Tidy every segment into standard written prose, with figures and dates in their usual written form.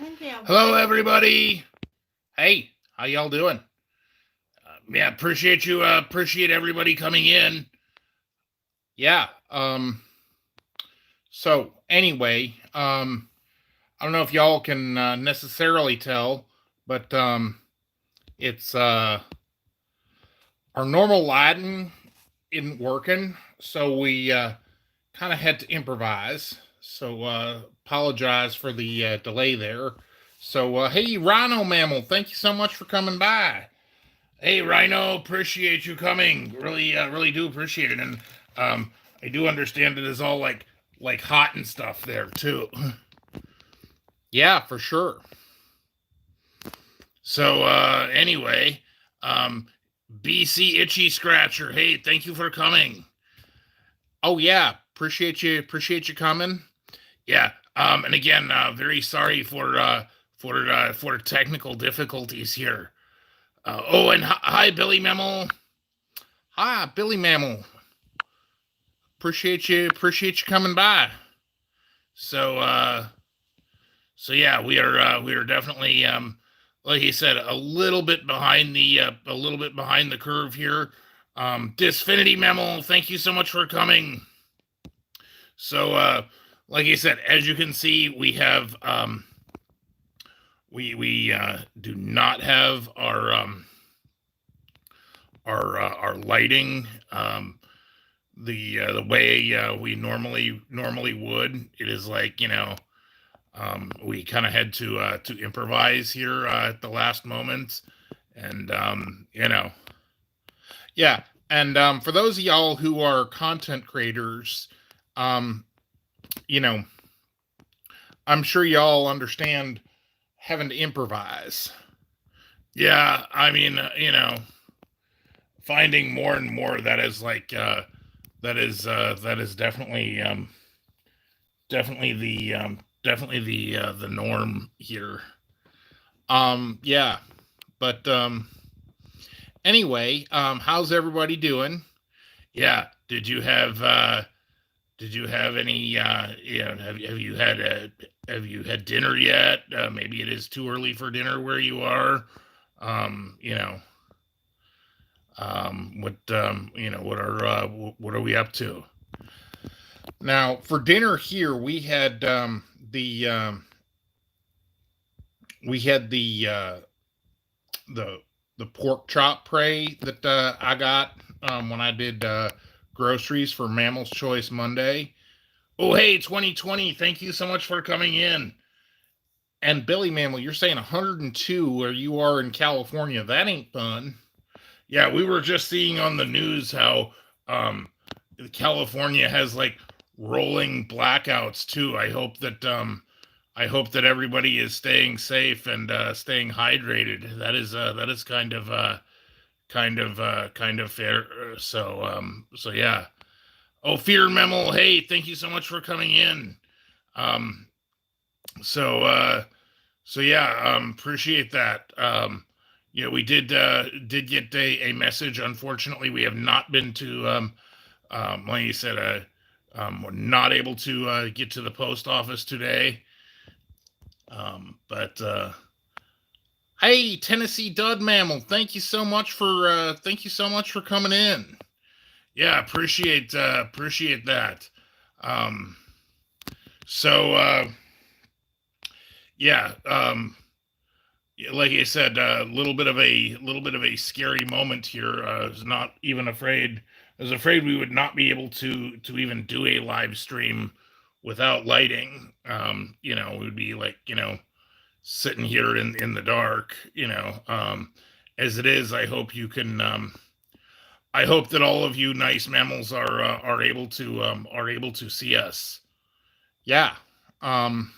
Hello, everybody. Hey, how y'all doing? Yeah, appreciate everybody coming in. Yeah. So anyway, I don't know if y'all can necessarily tell, but it's our normal Latin isn't working, so we kind of had to improvise. So apologize for the delay there. So hey, Rhino Mammal, thank you so much for coming by. Hey, Rhino, appreciate you coming. Really do appreciate it, and I do understand it is all like hot and stuff there too. Yeah, for sure. So anyway, BC Itchy Scratcher, hey, thank you for coming. Oh yeah, appreciate you coming. Yeah, and again, very sorry for technical difficulties here. Oh, and hi, Billy Mammal. Hi, Billy Mammal. Appreciate you coming by. So yeah, we are definitely like he said, a little bit behind the curve here. Disfinity Mammal, thank you so much for coming. So like I said, as you can see, we have we do not have our lighting the way we normally would. It is like, we kind of had to improvise here at the last moment, and yeah. And for those of y'all who are content creators, um, you know, I'm sure y'all understand having to improvise. Yeah, I mean, finding more and more that is like that is definitely the norm here. Yeah, but anyway, how's everybody doing? Yeah, did you have any have you had dinner yet? Maybe it is too early for dinner where you are. Um, you know, what are we up to now for dinner here? We had the the pork chop tray that I got when I did groceries for Mammal's Choice Monday. Oh, hey, 2020, thank you so much for coming in. And Billy Mammal, you're saying 102 where you are in California. That ain't fun. Yeah, we were just seeing on the news how California has like rolling blackouts too. I hope that everybody is staying safe and staying hydrated. That is kind of fair. So yeah. Oh, Fear Memo, hey, thank you so much for coming in. Um, so yeah, appreciate that. Yeah, we did get a message. Unfortunately, we have not been to like you said, we're not able to get to the post office today. But hey, Tennessee Dud Mammal, thank you so much for coming in. Yeah, appreciate that. Um, so yeah, like I said, a little bit of a scary moment here. I was not even afraid. I was afraid we would not be able to even do a live stream without lighting. We would be like, sitting here in the dark. As it is, I hope you can. I hope that all of you nice mammals are able to see us. Yeah. Um,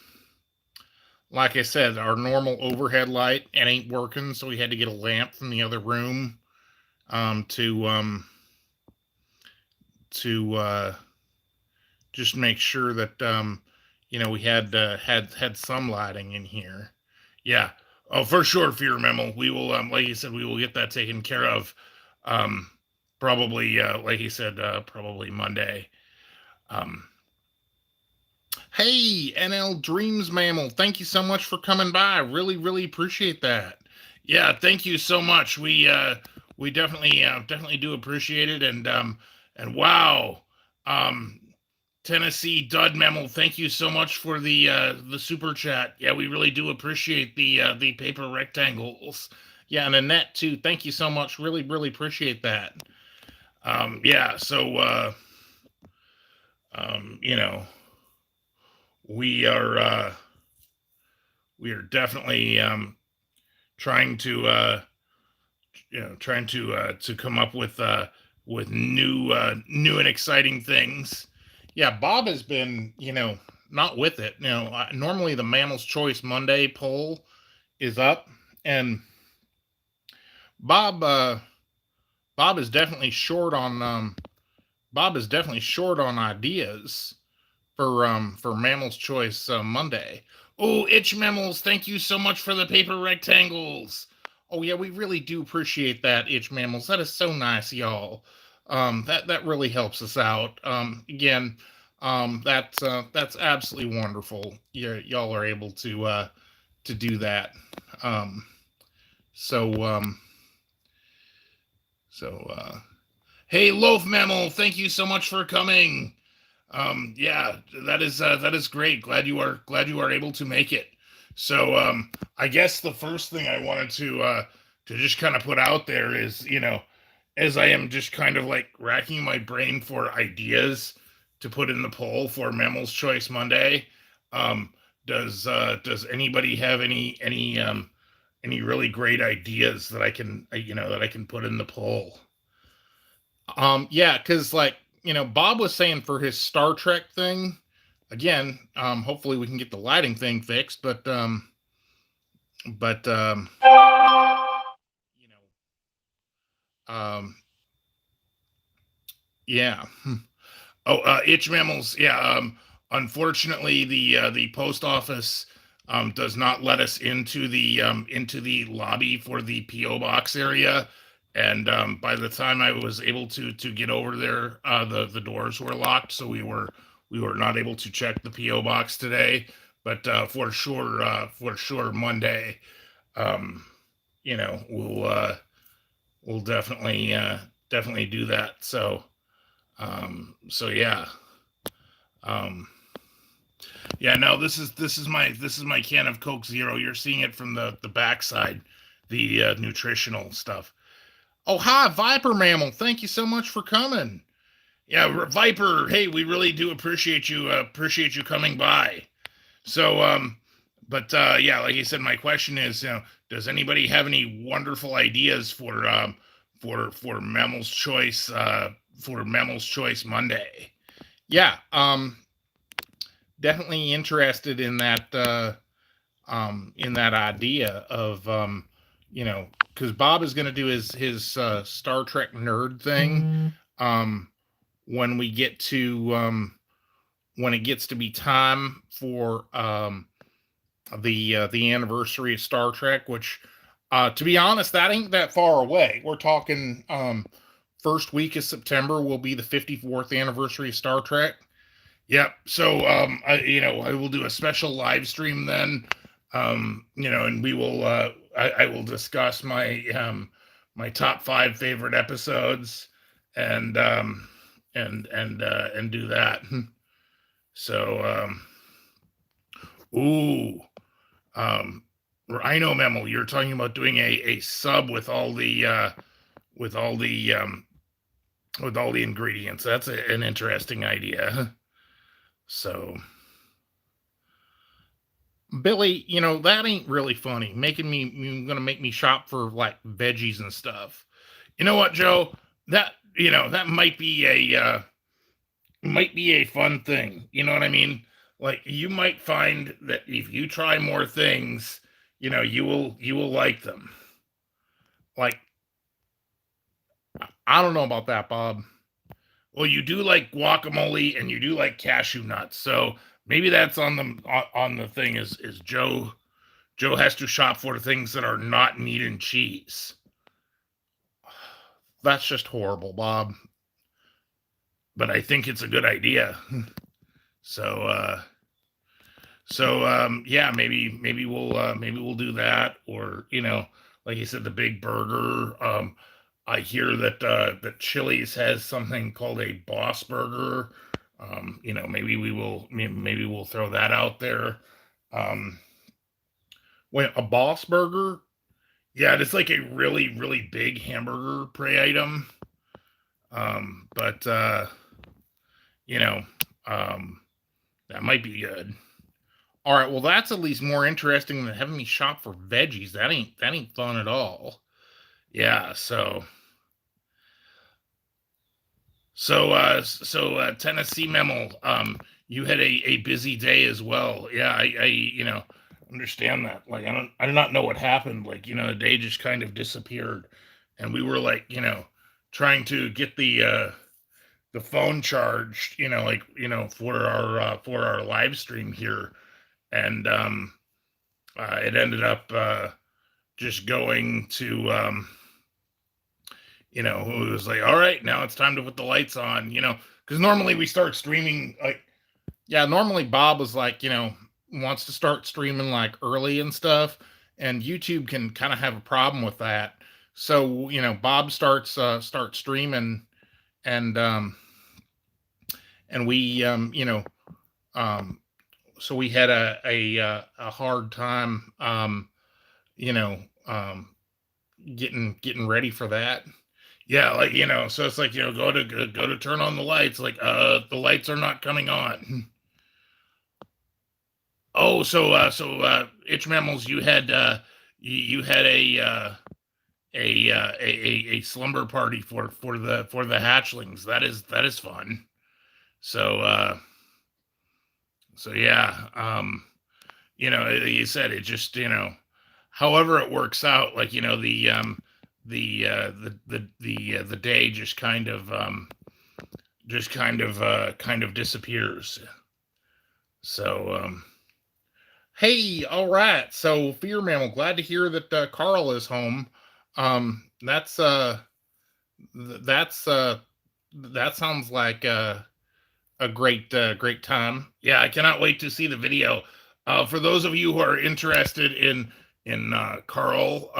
like I said, our normal overhead light it ain't working, so we had to get a lamp from the other room um, to um, to just make sure that we had some lighting in here. Yeah. Oh, for sure, Fear Memo. We will, like you said, we will get that taken care of. Um, Probably, like you said, probably Monday. Um, Hey, NL Dreams Mammal, thank you so much for coming by. Really, really appreciate that. Yeah, thank you so much. We definitely do appreciate it. And wow, um, Tennessee Dud Mammal, thank you so much for the super chat. Yeah, we really do appreciate the paper rectangles. Yeah, and Annette too. Thank you so much. Really, really appreciate that. Yeah, so you know, we are we are definitely trying to to come up with new and exciting things. Yeah, Bob has been not with it. Normally the Mammal's Choice Monday poll is up, and Bob Bob is definitely short on ideas for Mammal's Choice Monday. Oh, Itch Mammals, thank you so much for the paper rectangles. Oh yeah, we really do appreciate that, Itch Mammals. That is so nice, y'all. That really helps us out. Again, that's absolutely wonderful. Y'all are able to do that. Um, so um, so hey, Loaf Mammal, thank you so much for coming. Yeah, that is great. Glad you are able to make it. So I guess the first thing I wanted to just kind of put out there is, as I am just kind of like racking my brain for ideas to put in the poll for Mammal's Choice Monday. Um, does anybody have any really great ideas that I can that I can put in the poll? Yeah, because Bob was saying for his Star Trek thing, again, hopefully we can get the lighting thing fixed, but you um, yeah. Oh, itch mammals. Yeah. Unfortunately, the post office does not let us into the lobby for the PO box area. And by the time I was able to get over there, the doors were locked, so we were not able to check the PO box today. But for sure Monday, um, we'll definitely do that. So yeah. Um, yeah, no, this is my can of Coke Zero. You're seeing it from the backside, the nutritional stuff. Oh, hi, Viper Mammal. Thank you so much for coming. Yeah, Viper. Hey, we really do appreciate you coming by. So, but yeah, like I said, my question is, does anybody have any wonderful ideas for Mammal's Choice Monday? Yeah, definitely interested in that idea of because Bob is going to do his Star Trek nerd thing when we get to when it gets to be time for the anniversary of Star Trek, which to be honest, that ain't that far away. We're talking first week of September will be the 54th anniversary of Star Trek. Yep. So I will do a special live stream then. And we will I will discuss my top 5 favorite episodes and and do that. So ooh, um Rhino Memo, you're talking about doing a sub with all the with all the ingredients. That's an interesting idea. So Billy, that ain't really funny. You're gonna make me shop for like veggies and stuff. You know what, Joe? That might be a fun thing. You know what I mean? Like you might find that if you try more things, you will like them. Like I don't know about that, Bob. Well, you do like guacamole and you do like cashew nuts, so maybe that's on the thing is Joe has to shop for things that are not meat and cheese. That's just horrible, Bob. But I think it's a good idea. So So yeah, maybe we'll do that, or like you said, the big burger. I hear that that Chili's has something called a Boss Burger. Maybe we'll throw that out there. Um, Wait, a Boss Burger? Yeah, it's like a really big hamburger prey item. But you know, um, that might be good. All right, well, that's at least more interesting than having me shop for veggies. That ain't fun at all. Yeah, Tennessee Mammal, you had a busy day as well. Yeah, I understand that. Like, I do not know what happened. Like, the day just kind of disappeared, and we were like, trying to get the phone charged, for our live stream here, and it ended up just going to it was like, all right, now it's time to put the lights on, because normally we start streaming like, yeah, normally Bob was like, wants to start streaming like early and stuff, and YouTube can kind of have a problem with that. So, Bob starts streaming, and we um so we had a hard time, you know um getting ready for that. Yeah, like, so it's like, go to turn on the lights, like, the lights are not coming on. Oh, Itch Mammals, you had a slumber party for the hatchlings. That is fun. So yeah, you said it just, however it works out, like, the day just kind of disappears. So hey, all right. So Fear Mammal, glad to hear that Carl is home. That's that's that sounds like a great time. Yeah, I cannot wait to see the video. For those of you who are interested in Carl,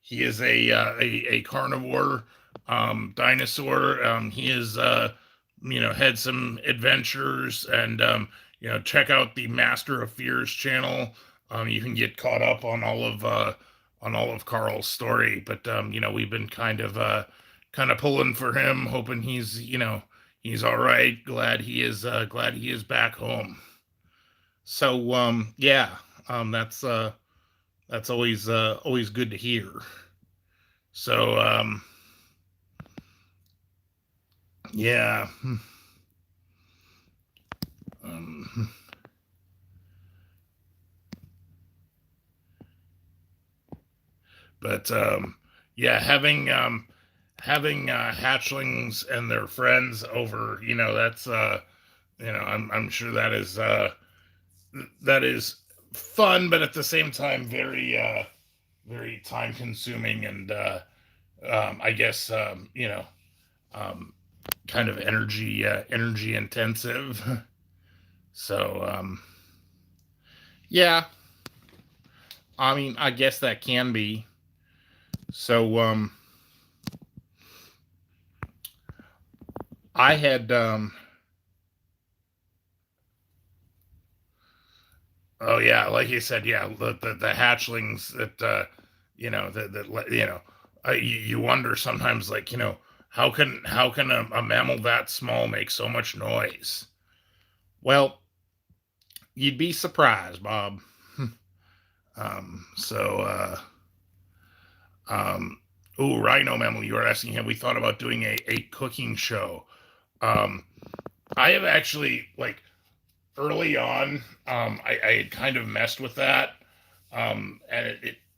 he is a carnivore dinosaur. He is had some adventures, and check out the Master of Fears channel. You can get caught up on all of Carl's story. But we've been kind of pulling for him, hoping he's all right. Glad he is back home. So yeah, that's always good to hear. So yeah. Um, but yeah, having hatchlings and their friends over, that's I'm sure that is fun, but at the same time very time consuming, and I guess um, kind of energy intensive. So yeah, I mean, I guess that can be. So I had oh yeah, like you said, yeah, the hatchlings that that you wonder sometimes, like, how can a mammal that small make so much noise? Well, you'd be surprised, Bob. So oh, Rhino Mammal, you were asking, have we thought about doing a cooking show? Um, I have actually, like, early on, I had kind of messed with that, and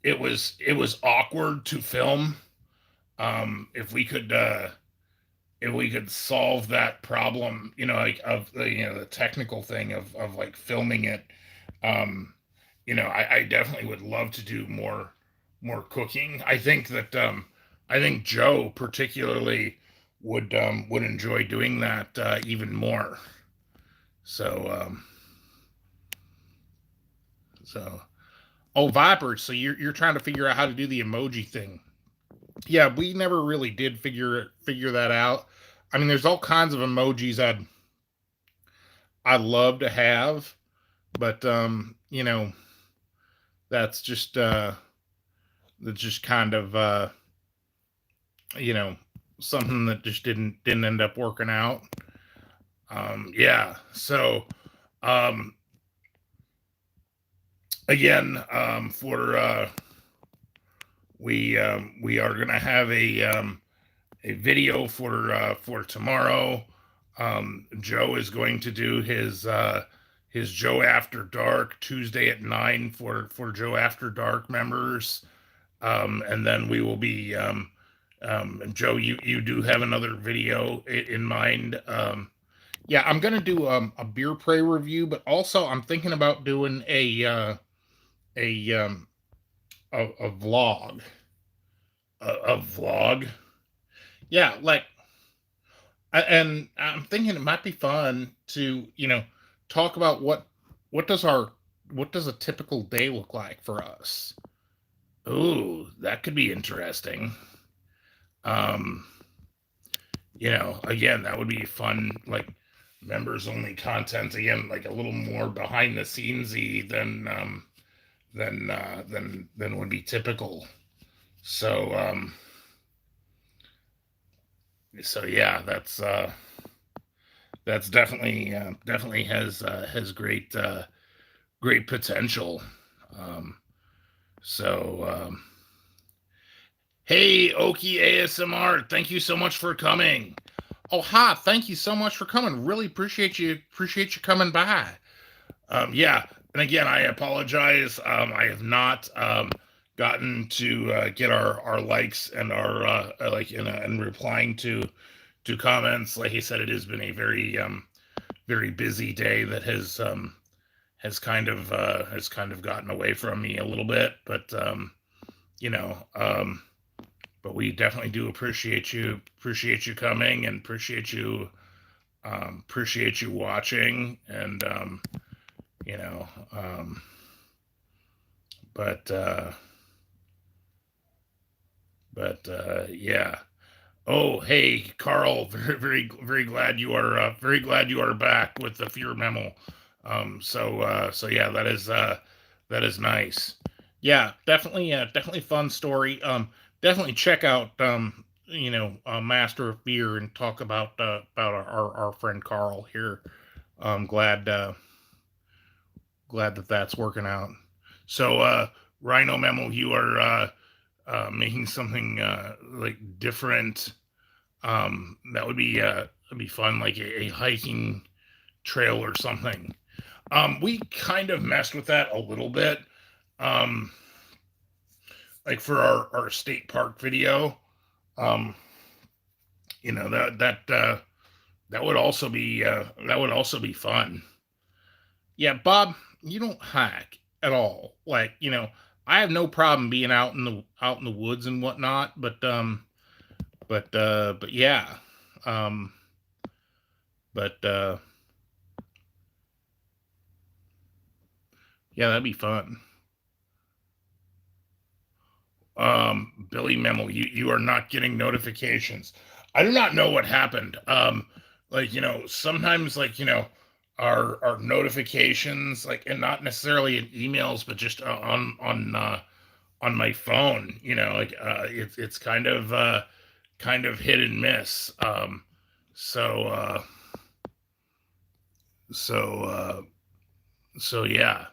it was awkward to film. If we could solve that problem, like, of the technical thing of like filming it, um, I definitely would love to do more cooking. I think Joe particularly would enjoy doing that even more. So So, oh, Vipers. So you're trying to figure out how to do the emoji thing. Yeah, we never really did figure that out. I mean, there's all kinds of emojis I'd love to have, but that's just that's just kind of you know something that just didn't end up working out. Yeah. So um, again, for we are gonna have a video for tomorrow. Joe is going to do his Joe After Dark Tuesday at 9 for Joe After Dark members, and then we will be Joe. You do have another video in mind. Yeah, I'm gonna do a beer prey review, but also I'm thinking about doing a a vlog, a vlog. Yeah, like, and I'm thinking it might be fun to talk about what does our what does a typical day look like for us. Ooh, that could be interesting. Um, again, that would be fun, like members only content again, like a little more behind the scenesy than would be typical. So so yeah, that's definitely has great potential. Um, so hey, Oki ASMR, thank you so much for coming. Oh, hi, thank you so much for coming. Really appreciate you coming by. Yeah, and again, I apologize. I have not gotten to get our likes and our like and replying to comments. Like I said, it has been a very busy day that has kind of gotten away from me a little bit. But you know, but we definitely do appreciate you coming, and appreciate you watching, and you know, but yeah. Oh, hey, Carl. Very glad you are very glad you are back with the Fear Memo. So yeah, that is nice. Yeah, definitely fun story. Definitely check out Master of Fear, and talk about our friend Carl here. I'm glad that that's working out. So Rhino Memo, you are making something like different. That would be fun, like a hiking trail or something. We kind of messed with that a little bit, um, like for our state park video. Um, that would also be fun. Yeah, Bob, you don't hike at all. Like, I have no problem being out in the woods and whatnot, but yeah. Um, but yeah, that'd be fun. Billy Memo, you are not getting notifications. I do not know what happened. Like, sometimes, like, our notifications, like, and not necessarily in emails, but just on my phone, like it's kind of hit and miss. So so uh so yeah.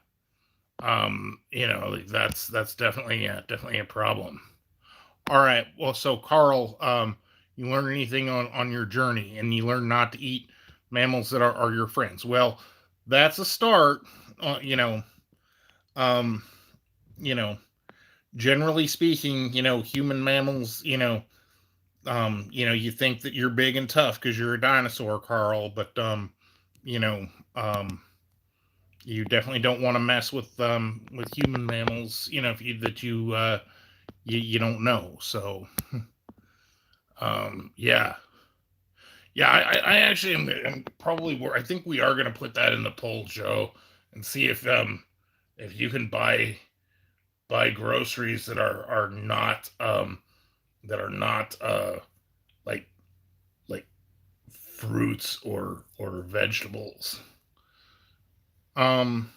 Like, that's definitely a problem. All right. Well, so Carl, you learn anything on your journey, and you learn not to eat mammals that are your friends. Well, that's a start. Uh, you know, um, you know, Generally speaking, human mammals, you think that you're big and tough because you're a dinosaur, Carl, but you know, um, you definitely don't want to mess with human mammals, if you don't know. So yeah. Yeah, I actually am probably I think we are going to put that in the poll, Joe, and see if if you can buy groceries that are not like like fruits or vegetables. Um,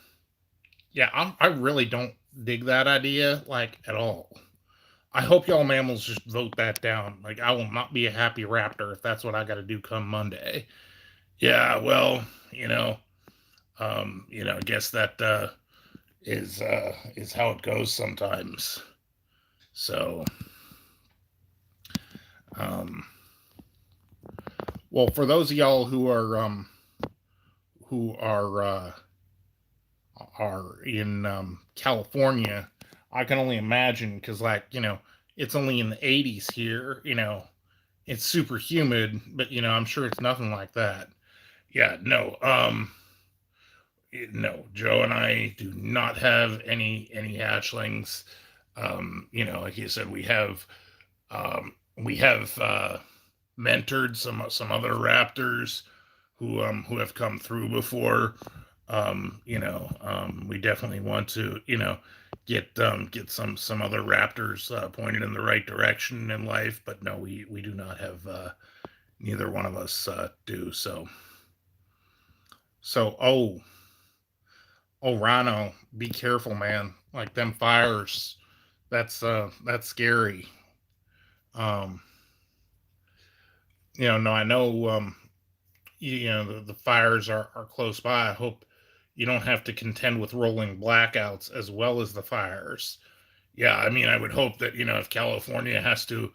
yeah, I really don't dig that idea like at all. I hope y'all mammals just vote that down. Like, I will not be a happy raptor if that's what I got to do come Monday. Yeah, well, I guess that is how it goes sometimes. So, um, well, for those of y'all who are in California, I can only imagine because, like, it's only in the 80s here. It's super humid, but I'm sure it's nothing like that. Yeah, no, Joe and I do not have any hatchlings. Like you said, we have mentored some other raptors who have come through before. We definitely want to get some other raptors pointed in the right direction in life, but no, we do not have neither one of us do so. Oh, Rhino, be careful, man. Like them fires, that's scary. Um, no, I know. The fires are close by. I hope you don't have to contend with rolling blackouts as well as the fires. Yeah, I mean, I would hope that if California has to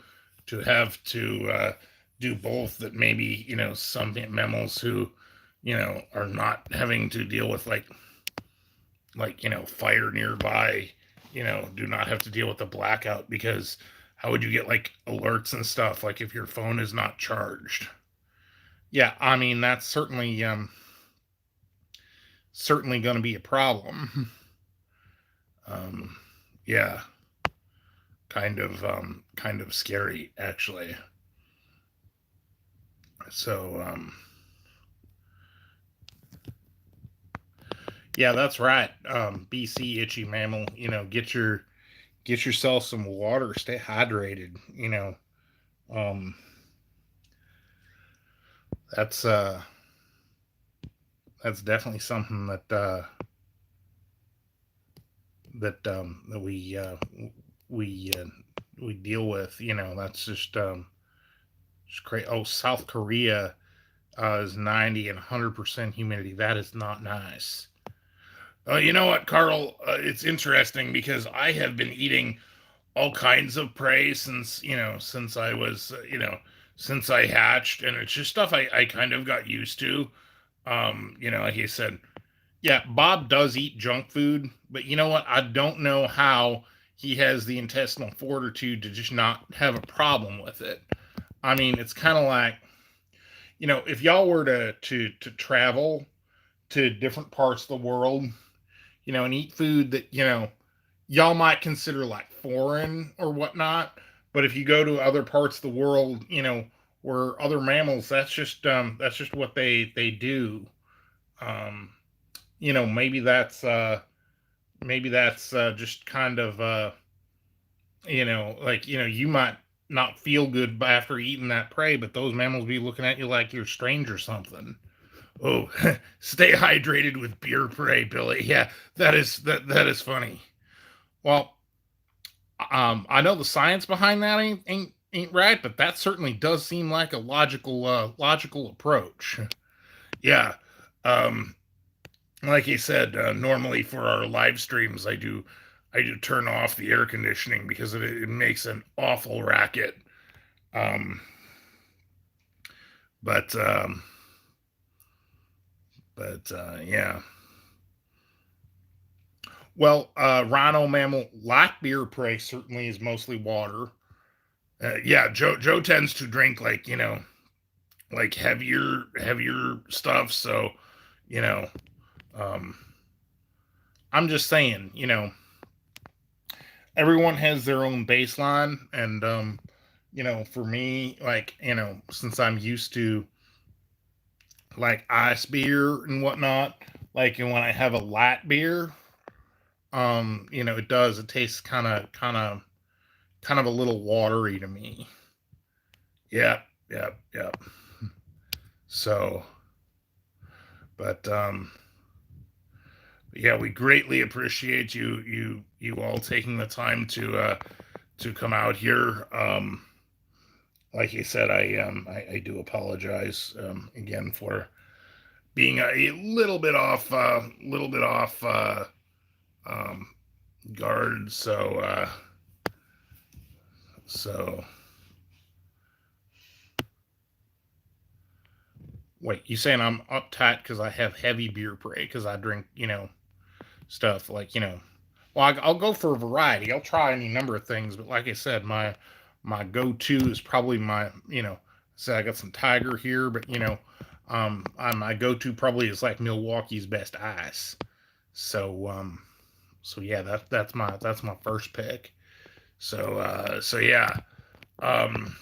have to do both, that maybe some mammals who are not having to deal with fire nearby, do not have to deal with the blackout, because how would you get like alerts and stuff like if your phone is not charged? Yeah, I mean, that's certainly going to be a problem. um yeah, kind of scary actually. So yeah, that's right. BC itchy mammal, get yourself some water, stay hydrated. um that's that's definitely something that we we deal with. That's just great. Oh, South Korea is 90 and 100% humidity. That is not nice. You know what, Carl? It's interesting because I have been eating all kinds of prey since I was since I hatched, and it's just stuff I kind of got used to. Like you said, yeah, Bob does eat junk food, but you know what? I don't know how he has the intestinal fortitude to just not have a problem with it. I mean, it's kind of like, if y'all were to travel to different parts of the world, and eat food that, y'all might consider like foreign or whatnot, but if you go to other parts of the world, where other mammals, that's just what they do. Um, maybe that's just kind of like, you might not feel good after eating that prey, but those mammals be looking at you like you're strange or something. Oh, stay hydrated with beer prey, Billy. Yeah, that is funny. Well, I know the science behind that ain't right, but that certainly does seem like a logical approach. Yeah. Um, like you said, normally for our live streams, I do turn off the air conditioning because it makes an awful racket. Um, but yeah. Well, rhino mammal lack beer prey certainly is mostly water. Yeah, Joe tends to drink like like heavier stuff. So you know, um, I'm just saying, everyone has their own baseline, and for me, like, since I'm used to like ice beer and whatnot, like, and when I have a light beer, It does. It tastes kind of a little watery to me. Yep, yep, yep. So, but yeah, we greatly appreciate you all taking the time to come out here. Like you said, I do apologize again for being a little bit off um, guard. So wait, you saying I'm uptight because I have heavy beer prey because I drink stuff like well, I'll go for a variety. I'll try any number of things, but like I said, my go-to is probably say I got some Tiger here, but my go-to probably is like Milwaukee's Best Ice. So so yeah, that's my first pick. So yeah. Um,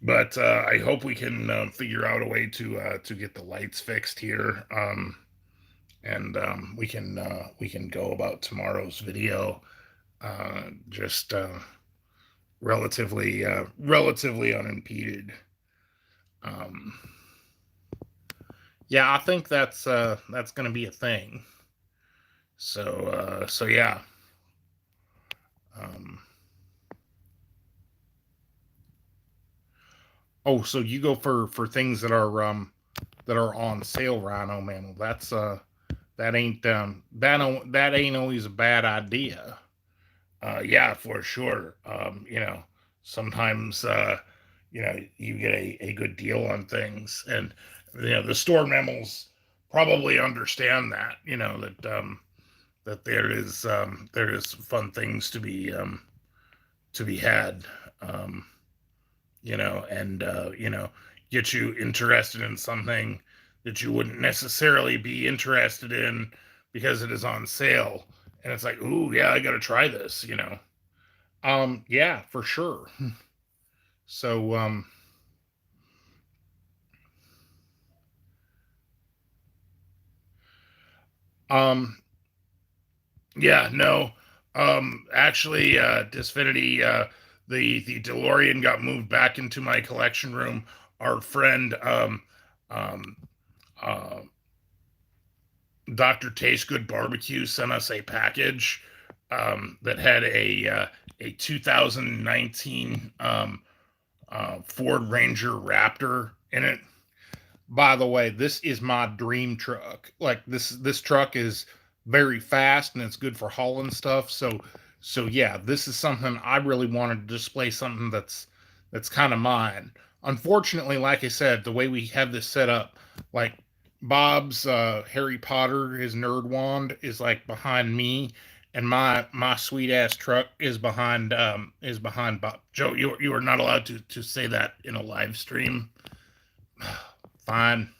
but I hope we can figure out a way to get the lights fixed here. And we can go about tomorrow's video just relatively unimpeded. Um, yeah, I think that's going to be a thing. So yeah. Um, oh, so you go for things that are on sale, Rhino man. Well, that ain't always a bad idea. Yeah, for sure. Sometimes you get a good deal on things, and the store mammals probably understand that. That there is fun things to be had. Um, and get you interested in something that you wouldn't necessarily be interested in because it is on sale, and it's like, ooh, yeah, I got to try this. Yeah, for sure. So um yeah, no. Actually, Disfinity, the DeLorean got moved back into my collection room. Our friend um uh Dr. Taste Good Barbecue sent us a package that had a 2019 Ford Ranger Raptor in it. By the way, this is my dream truck. Like this truck is very fast and it's good for hauling stuff. So yeah, this is something I really wanted to display, something that's kind of mine. Unfortunately, like I said, the way we have this set up, like Bob's Harry Potter, his nerd wand is like behind me, and my sweet ass truck is behind Bob. Joe, you are not allowed to say that in a live stream. Fine.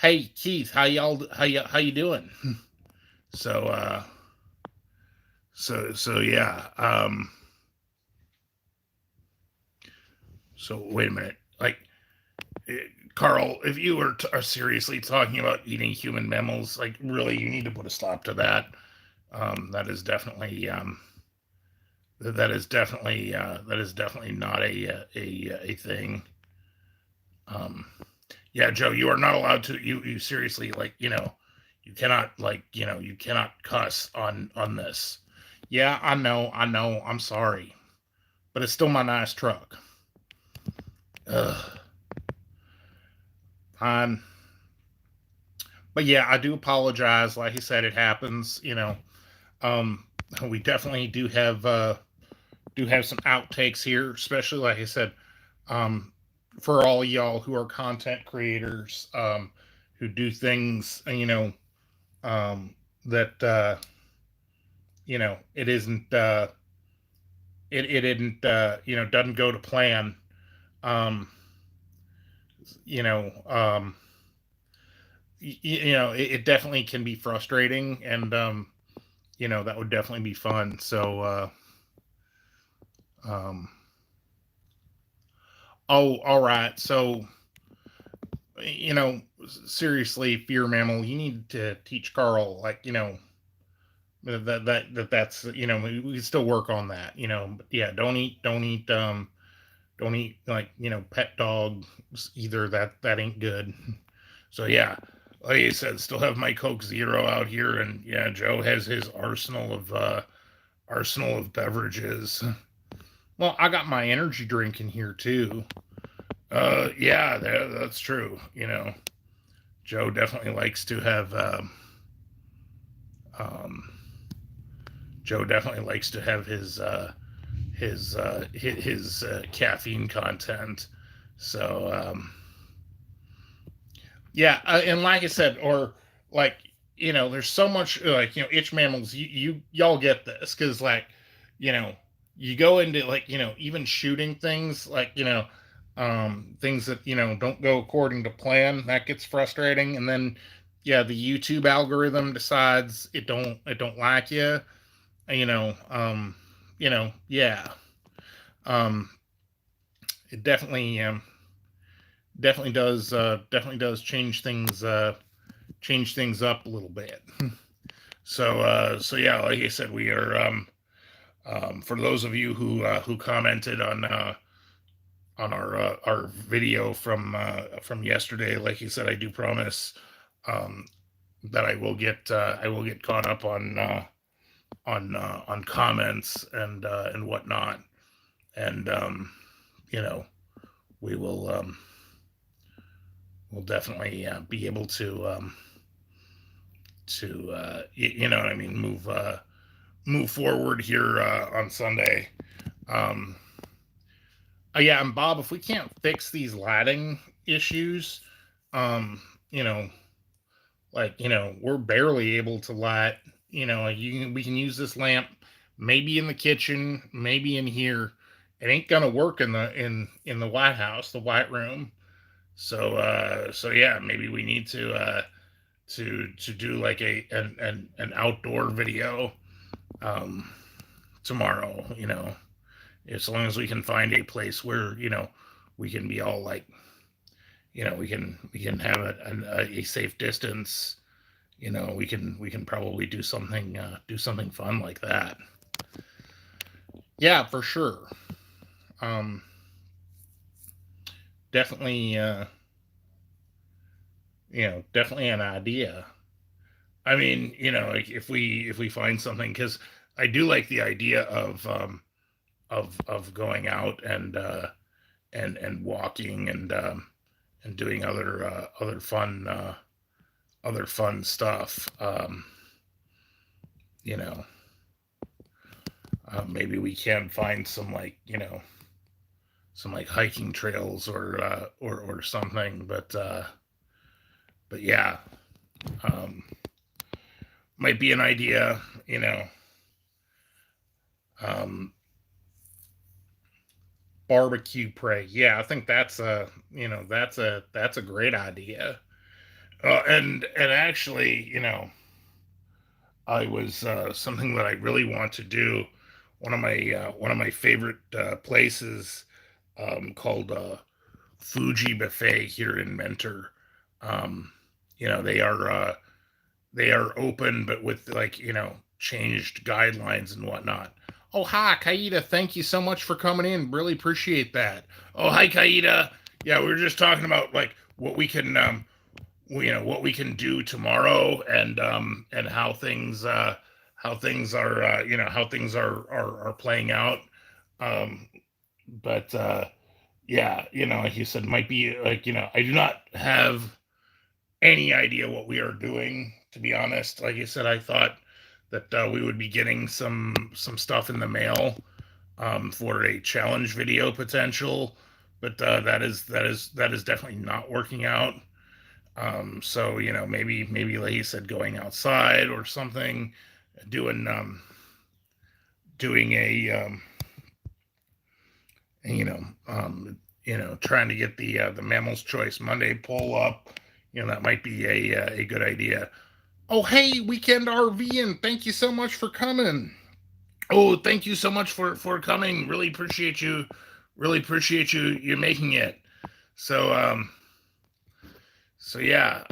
Hey Keith, how you doing? So so yeah. So wait a minute. Like Carl, if you are seriously talking about eating human mammals, like really, you need to put a stop to that. That is definitely that is definitely not a thing. Um, yeah, Joe, you are not allowed to. You seriously, like, you cannot, like, you cannot cuss on this. Yeah, I know. I'm sorry, but it's still my nice truck. Ugh, fine. But yeah, I do apologize. Like he said, it happens. Um, we definitely do have some outtakes here, especially like I said, um, for all y'all who are content creators, who do things, that it isn't it didn't doesn't go to plan. Um, you know, um, it definitely can be frustrating, and that would definitely be fun. So, um, oh, all right. So you know, seriously, fear mammal, you need to teach Carl, like, that's, we can still work on that, but yeah, don't eat, like, pet dogs either. That ain't good. So yeah, like I said, still have my Coke Zero out here, and yeah, Joe has his arsenal of beverages. Well, I got my energy drink in here too. Yeah, that's true. Joe definitely likes to have um, Joe definitely likes to have his caffeine content. So yeah, and like I said, or like, there's so much, like, itch mammals. Y'all get this because, like, you know, you go into, like, even shooting things, like, things that don't go according to plan. That gets frustrating, and then yeah, the YouTube algorithm decides it don't like you. You know, yeah, um, it definitely does change things up a little bit. So yeah, like I said, we are for those of you who commented on our video from yesterday. Like you said, I do promise that I will get caught up on comments and whatnot, and you know we will definitely be able to you know what I mean, move forward here on Sunday. Um, yeah, and Bob, if we can't fix these lighting issues, um, you know, like, we're barely able to light. We can use this lamp maybe in the kitchen, maybe in here. It ain't gonna work in the White House, the White Room. So yeah, maybe we need to do like an outdoor video um tomorrow, as long as we can find a place where we can be all like, we can have a safe distance. We can probably do something fun like that. Yeah, for sure. um Definitely, definitely an idea. I mean, like, if we find something, because I do like the idea of going out and walking and doing other fun stuff. You know, maybe we can find some like hiking trails or something. But yeah, um, might be an idea. Um, Barbecue prey. Yeah, I think that's a great idea. And actually, I was something that I really want to do. One of my favorite places, called Fuji Buffet here in Mentor. Um, they are open, but with, like, changed guidelines and whatnot. Oh, hi, Kaida. Thank you so much for coming in. Really appreciate that. Oh, hi, Kaida. Yeah, we were just talking about, like, what we can do tomorrow, and how things are playing out. Um, but yeah, like you said, might be like, I do not have any idea what we are doing, to be honest. Like you said, I thought that we would be getting some stuff in the mail for a challenge video potential, but that is definitely not working out. So, maybe like you said, going outside or something, doing doing you know trying to get the Mammals Choice Monday poll up. That might be a good idea. Oh, hey, Weekend RV, and thank you so much for coming. Oh, thank you so much for coming. Really appreciate you. Really appreciate you making it. So So yeah,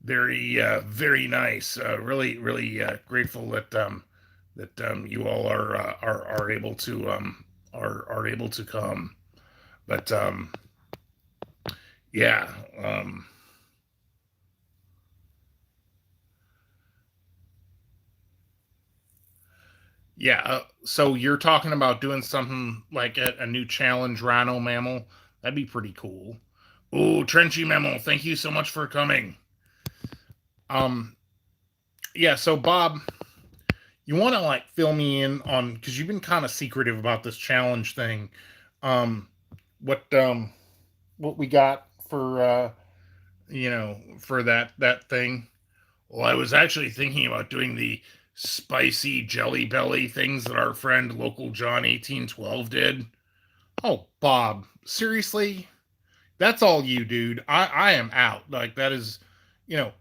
very very nice. Really grateful that you all are able to are able to come. But yeah, um, yeah. So you're talking about doing something like a new challenge, Rhino Mammal. That'd be pretty cool. Ooh, Trenchy Mammal, thank you so much for coming. Um, yeah. So Bob, you want to like fill me in on, because you've been kind of secretive about this challenge thing. Um, what what we got for for that thing? Well, I was actually thinking about doing the spicy jelly belly things that our friend local John 1812 did. Oh, Bob, seriously? That's all you, dude. I am out. Like that is,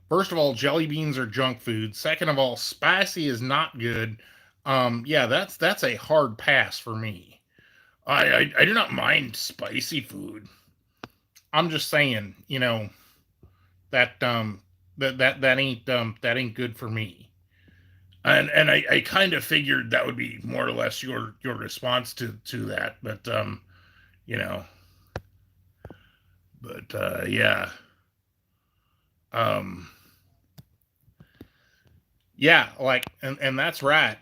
first of all, jelly beans are junk food. Second of all, spicy is not good. Yeah, that's a hard pass for me. I do not mind spicy food. I'm just saying, that that ain't good for me. And I kind of figured that would be more or less your response to that, but you know, yeah, um, yeah, like and that's right.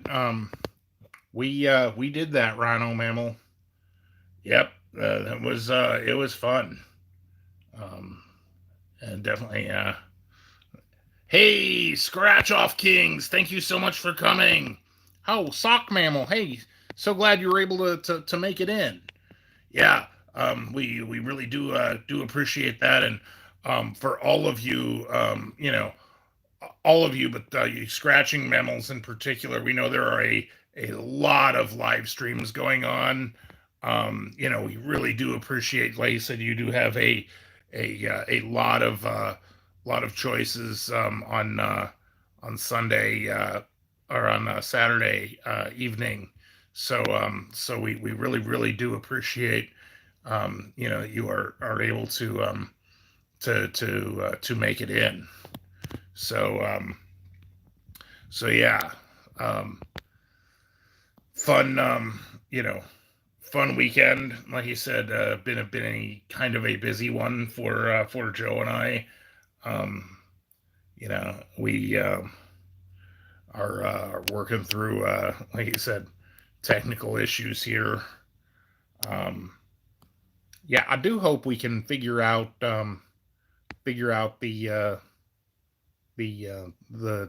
We did that, Rhino Mammal. Yep, that was it was fun. Um, and definitely hey, Scratch Off Kings, thank you so much for coming. Oh, Sock Mammal, hey, so glad you were able to make it in. Yeah, we really do appreciate that, and for all of you, all of you, but you scratching mammals in particular, we know there are a lot of live streams going on. We really do appreciate, like you said, you do have a lot of choices on Sunday or on Saturday evening. So we really do appreciate you are able to make it in. So yeah, um, fun you know fun weekend. Like you said, been a kind of a busy one for Joe and I. Um, we are working through like you said, technical issues here. Um, yeah, I do hope we can figure out the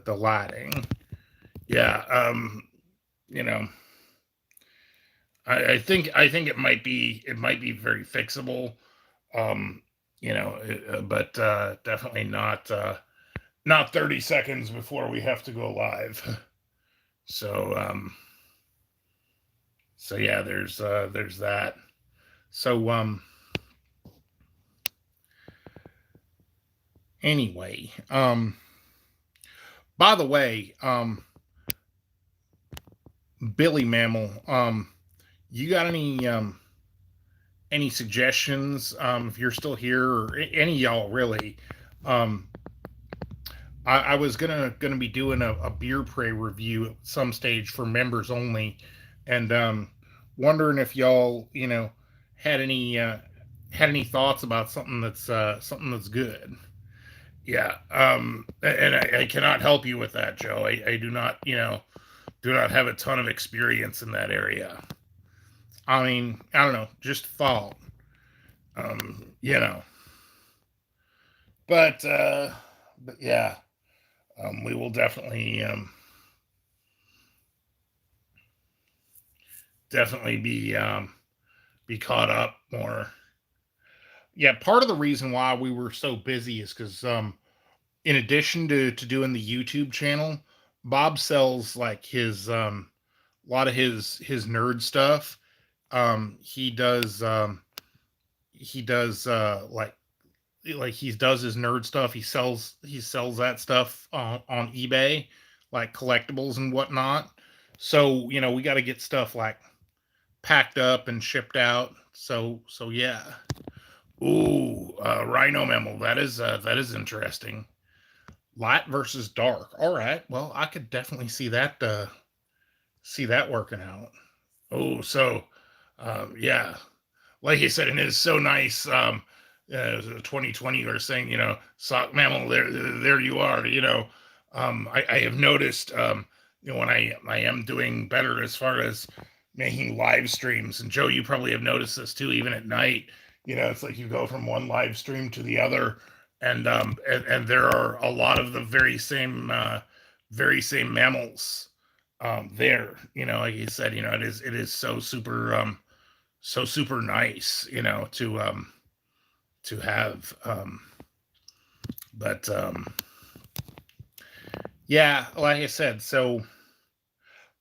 lighting. Yeah, you know, I think it might be very fixable. Um, but definitely not 30 seconds before we have to go live. So yeah, there's that. So anyway, by the way, Billy Mammal, you got any suggestions, if you're still here, or any of y'all really? um I was gonna be doing a beer prey review at some stage for members only, and wondering if y'all had any thoughts about something that's good. Yeah, and I cannot help you with that, Joe. I do not do not have a ton of experience in that area. I mean, I don't know, just thought. You know, but yeah, we will definitely be caught up more. Yeah, part of the reason why we were so busy is because in addition to doing the YouTube channel, Bob sells like his a lot of his nerd stuff. He does like he does his nerd stuff. He sells that stuff on eBay, like collectibles and whatnot. So we got to get stuff like packed up and shipped out. So yeah. Ooh, rhino mammal. That is interesting. Light versus dark. All right. Well, I could definitely see that working out. Oh, so yeah, like you said, and it's so nice. 2020, you were saying, sock mammal. There you are. I have noticed, when I am doing better as far as making live streams, and Joe, you probably have noticed this too, even at night. It's like you go from one live stream to the other, and there are a lot of the very same mammals there. Like you said, it is so super nice, to have. But yeah, like I said, so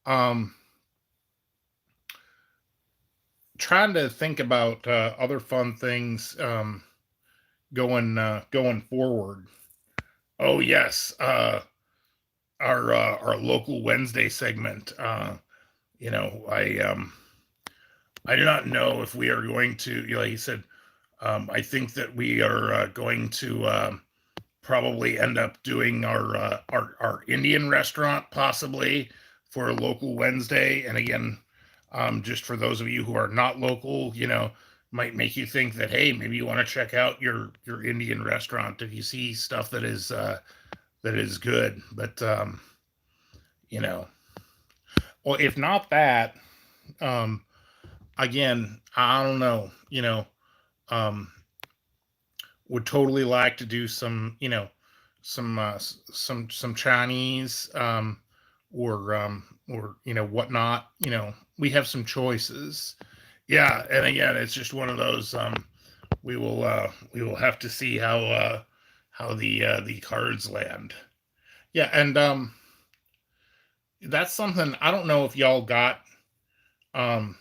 um, trying to think about other fun things going forward. Oh yes, our local Wednesday segment. I do not know if we are going to. Like you said, I think that we are going to. Probably end up doing our Indian restaurant possibly for a local Wednesday. And again, just for those of you who are not local, might make you think that, hey, maybe you want to check out your Indian restaurant if you see stuff that is good. But you know, well, if not that, um, again, I don't know. Um, would totally like to do some Chinese, or whatnot. We have some choices. Yeah, and again, it's just one of those. We will have to see how the cards land. Yeah, and that's something I don't know if um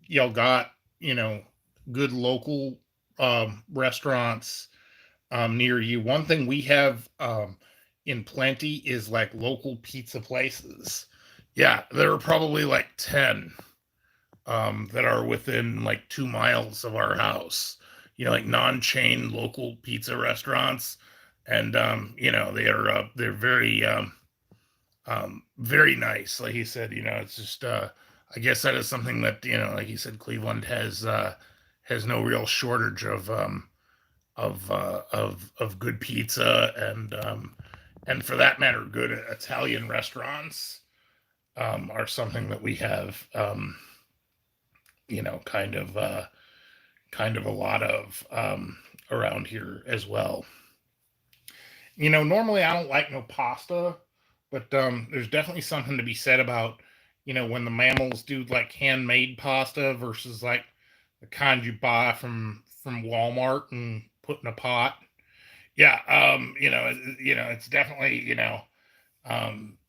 y'all got you know good local restaurants near you. One thing we have in plenty is like local pizza places. Yeah, there are probably like 10 that are within like 2 miles of our house. Like non-chain local pizza restaurants, and they're very nice. Like he said, it's just I guess that is something that like you said, Cleveland has no real shortage of good pizza, and for that matter, good Italian restaurants are something that we have you know kind of uh, kind of a lot of around here as well. Normally I don't like no pasta, but there's definitely something to be said about when the mammals do like handmade pasta versus like the kind you buy from Walmart and put in a pot. Yeah, it's definitely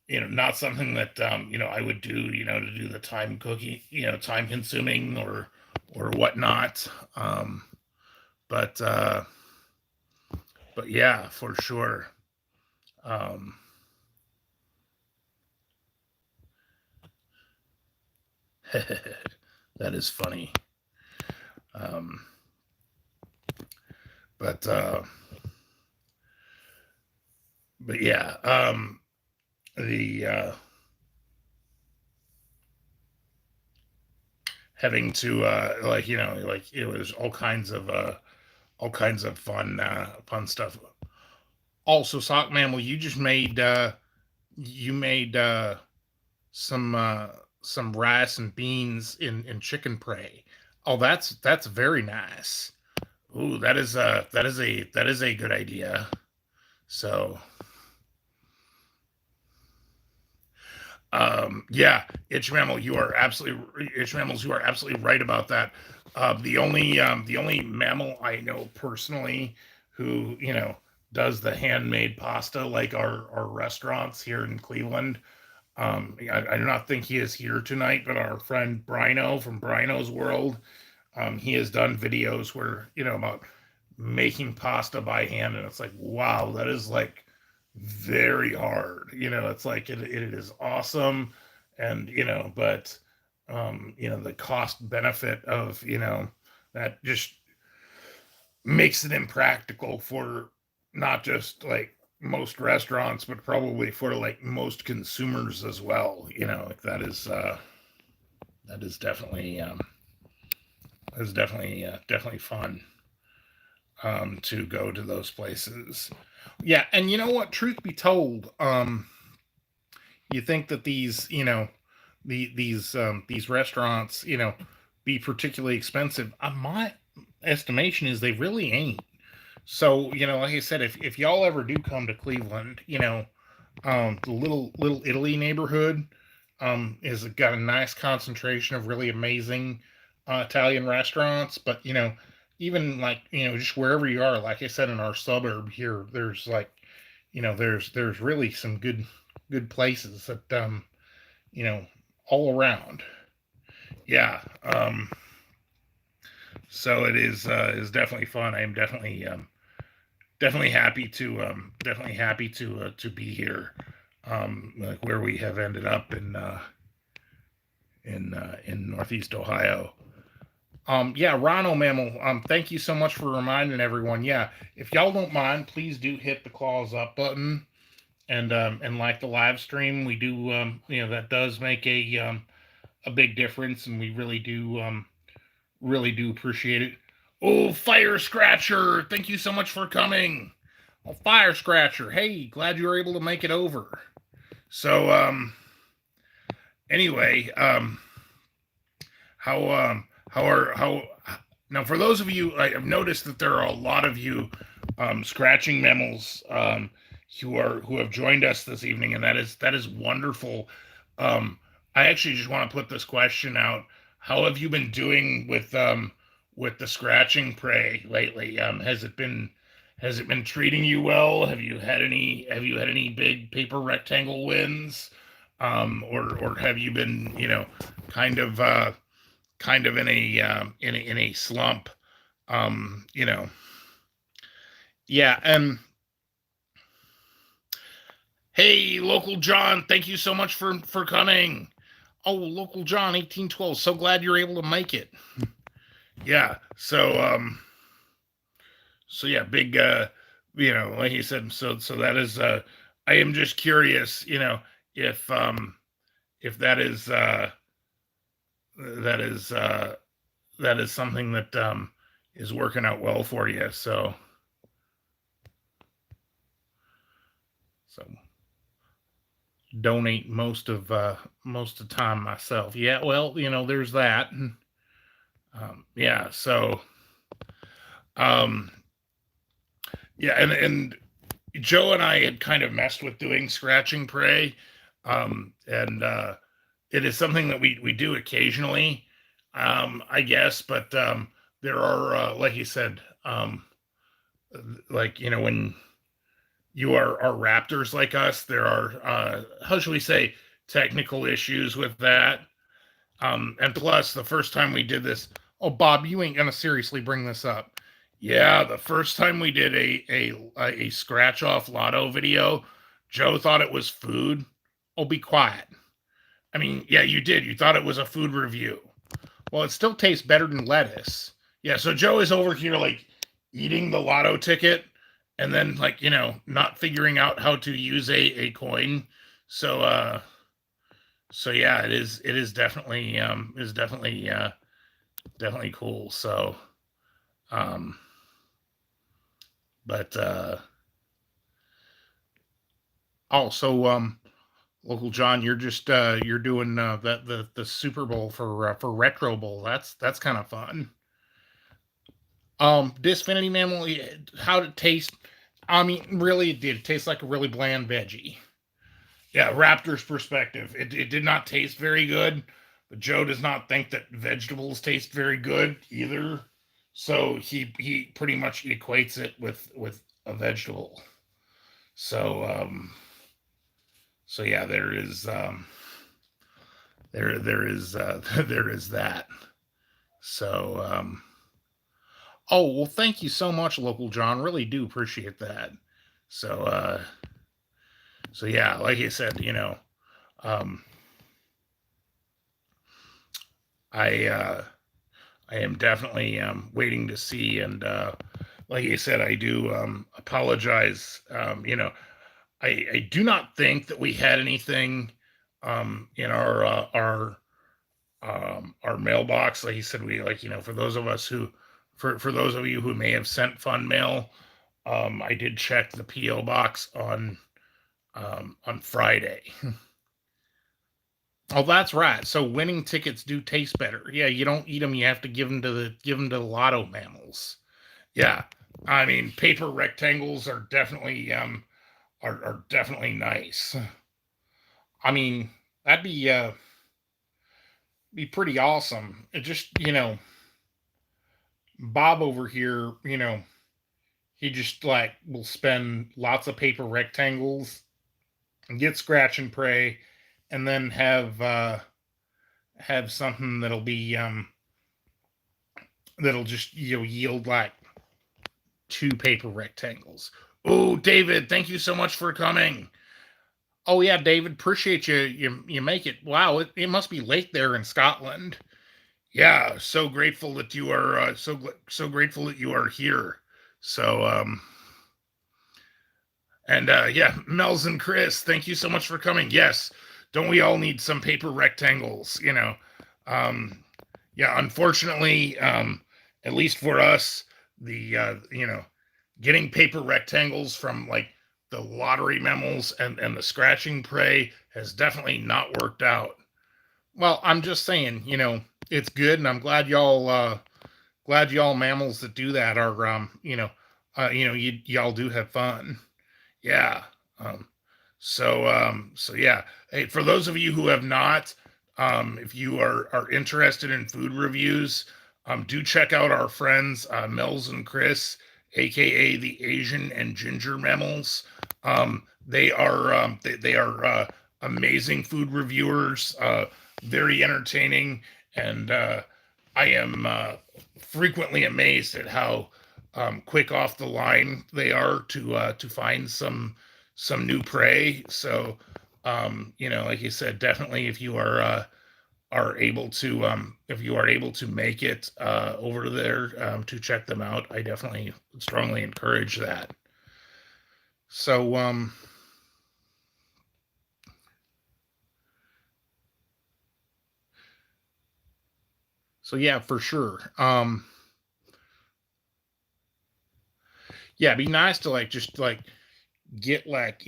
not something that I would do to do the time cooking, time consuming or whatnot. But but yeah, for sure. Um, that is funny. Um, but but yeah, the having to like it was all kinds of fun stuff. Also, sock mammal, you made some some rice and beans in chicken prey. Oh, that's very nice. Ooh, that is a good idea. So, yeah, itch mammals. You are absolutely right about that. The only mammal I know personally who does the handmade pasta like our restaurants here in Cleveland. I do not think he is here tonight, but our friend Brino from Brino's World, he has done videos where about making pasta by hand, and it's like, wow, that is like very hard. It's like it is awesome, and but the cost benefit of that just makes it impractical for not just like most restaurants, but probably for like most consumers as well. Like that is definitely definitely fun to go to those places. Yeah, and you know what? Truth be told, you think that these restaurants, be particularly expensive. My estimation is they really ain't. So, like I said, if y'all ever do come to Cleveland, the little Italy neighborhood is got a nice concentration of really amazing Italian restaurants. But even like just wherever you are, like I said, in our suburb here, there's like there's really some good places that you know all around. Yeah. So it is definitely fun. I am definitely happy to be here, like where we have ended up in Northeast Ohio. Yeah, Rhino Mammal. Thank you so much for reminding everyone. Yeah, if y'all don't mind, please do hit the claws up button and like the live stream. We do that does make a big difference, and we really do appreciate it. Oh, Fire Scratcher, thank you so much for coming. Oh, Fire Scratcher, hey, glad you were able to make it over. So, anyway, how now for those of you, I've noticed that there are a lot of you scratching mammals who have joined us this evening, and that is wonderful. I actually just want to put this question out. How have you been doing with the scratching prey lately? Has it been treating you well? Have you had any big paper rectangle wins? Or have you been, kind of kind of in a slump? You know. Yeah, and hey, local John, thank you so much for coming. Oh, local John, 1812. So glad you're able to make it. Yeah. So yeah, big like you said, so that is I am just curious, if if that is that is something that is working out well for you. So donate most of the time myself. Yeah, well, there's that. Yeah, so um yeah, and Joe and I had kind of messed with doing scratching prey. And it is something that we do occasionally, I guess, but there are like you said, like when you are raptors like us, there are how should we say, technical issues with that. And plus, the first time we did this, oh Bob, you ain't gonna seriously bring this up. Yeah, the first time we did a scratch off lotto video, Joe thought it was food. Oh, be quiet. I mean, yeah, you did. You thought it was a food review. Well, it still tastes better than lettuce. Yeah, so Joe is over here like eating the lotto ticket and then like, not figuring out how to use a coin. So so yeah, it is definitely cool. So um but also local John, you're just you're doing the Super Bowl for Retro Bowl. That's kind of fun. Disfinity Mammal, how did it taste? I mean, really, it did. It taste like a really bland veggie. Yeah, Raptor's perspective. It did not taste very good, but Joe does not think that vegetables taste very good either. So he pretty much equates it with a vegetable. So so yeah, there is there is that. So oh well, thank you so much, local John. Really do appreciate that. So so yeah, like I said, um, I I am definitely waiting to see and like I said, I do apologize. I do not think that we had anything in our mailbox. Like you said, we like for those of us who for those of you who may have sent fun mail, I did check the PO box on Friday. Oh, that's right. So winning tickets do taste better. Yeah, you don't eat them. You have to give them to the lotto mammals. Yeah, I mean paper rectangles are definitely are definitely nice. I mean that'd be pretty awesome. It just Bob over here, he just like will spend lots of paper rectangles and get scratch and pray, and then have something that'll just yield like two paper rectangles. Oh, David, thank you so much for coming. Oh yeah, David, appreciate you. You make it. Wow, it must be late there in Scotland. Yeah, so grateful that you are so grateful that you are here. So and yeah, Mel's and Chris, thank you so much for coming. Yes, don't we all need some paper rectangles? Um, yeah, unfortunately, at least for us, the getting paper rectangles from like the lottery memos and the scratching prey has definitely not worked out. Well, I'm just saying, it's good, and I'm glad y'all mammals that do that are y'all do have fun. Yeah. Um, so yeah. Hey, for those of you who have not, if you are interested in food reviews, do check out our friends Mills and Chris, aka the Asian and Ginger Mammals. They are amazing food reviewers, very entertaining, and I am frequently amazed at how quick off the line they are to find some new prey. So, like you said, definitely if you are able to make it over there to check them out, I definitely strongly encourage that. So, yeah, for sure. Yeah, it'd be nice to like just like get like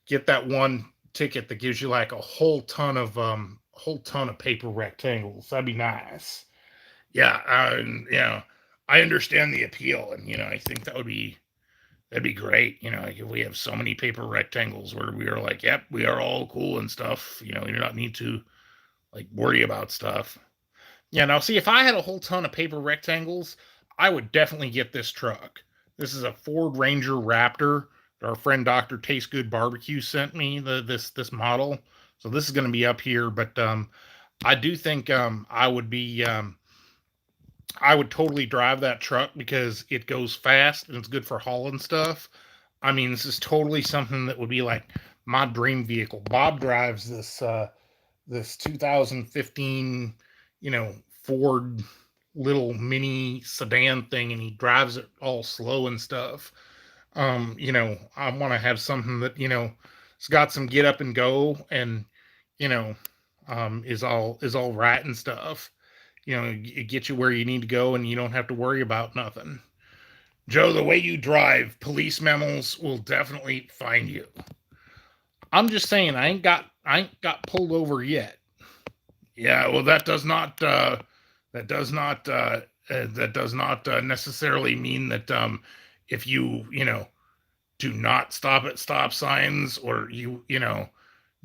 get that one ticket that gives you like a whole ton of paper rectangles. That'd be nice. Yeah, I understand the appeal, and I think that'd be great. Like if we have so many paper rectangles where we are like, yep, we are all cool and stuff. You do not need to like worry about stuff. Yeah, now see, if I had a whole ton of paper rectangles, I would definitely get this truck. This is a Ford Ranger Raptor. Our friend Doctor Taste Good Barbecue sent me this model, so this is going to be up here. But I do think I would totally drive that truck because it goes fast and it's good for hauling stuff. I mean, this is totally something that would be like my dream vehicle. Bob drives this 2015, Ford little mini sedan thing, and he drives it all slow and stuff. I want to have something that it's got some get up and go, and you know, is all right and stuff. It gets you where you need to go, and you don't have to worry about nothing. Joe, the way you drive, police memos will definitely find you. I'm just saying, I ain't got pulled over yet. Yeah, well, that does not necessarily mean that if you do not stop at stop signs, or you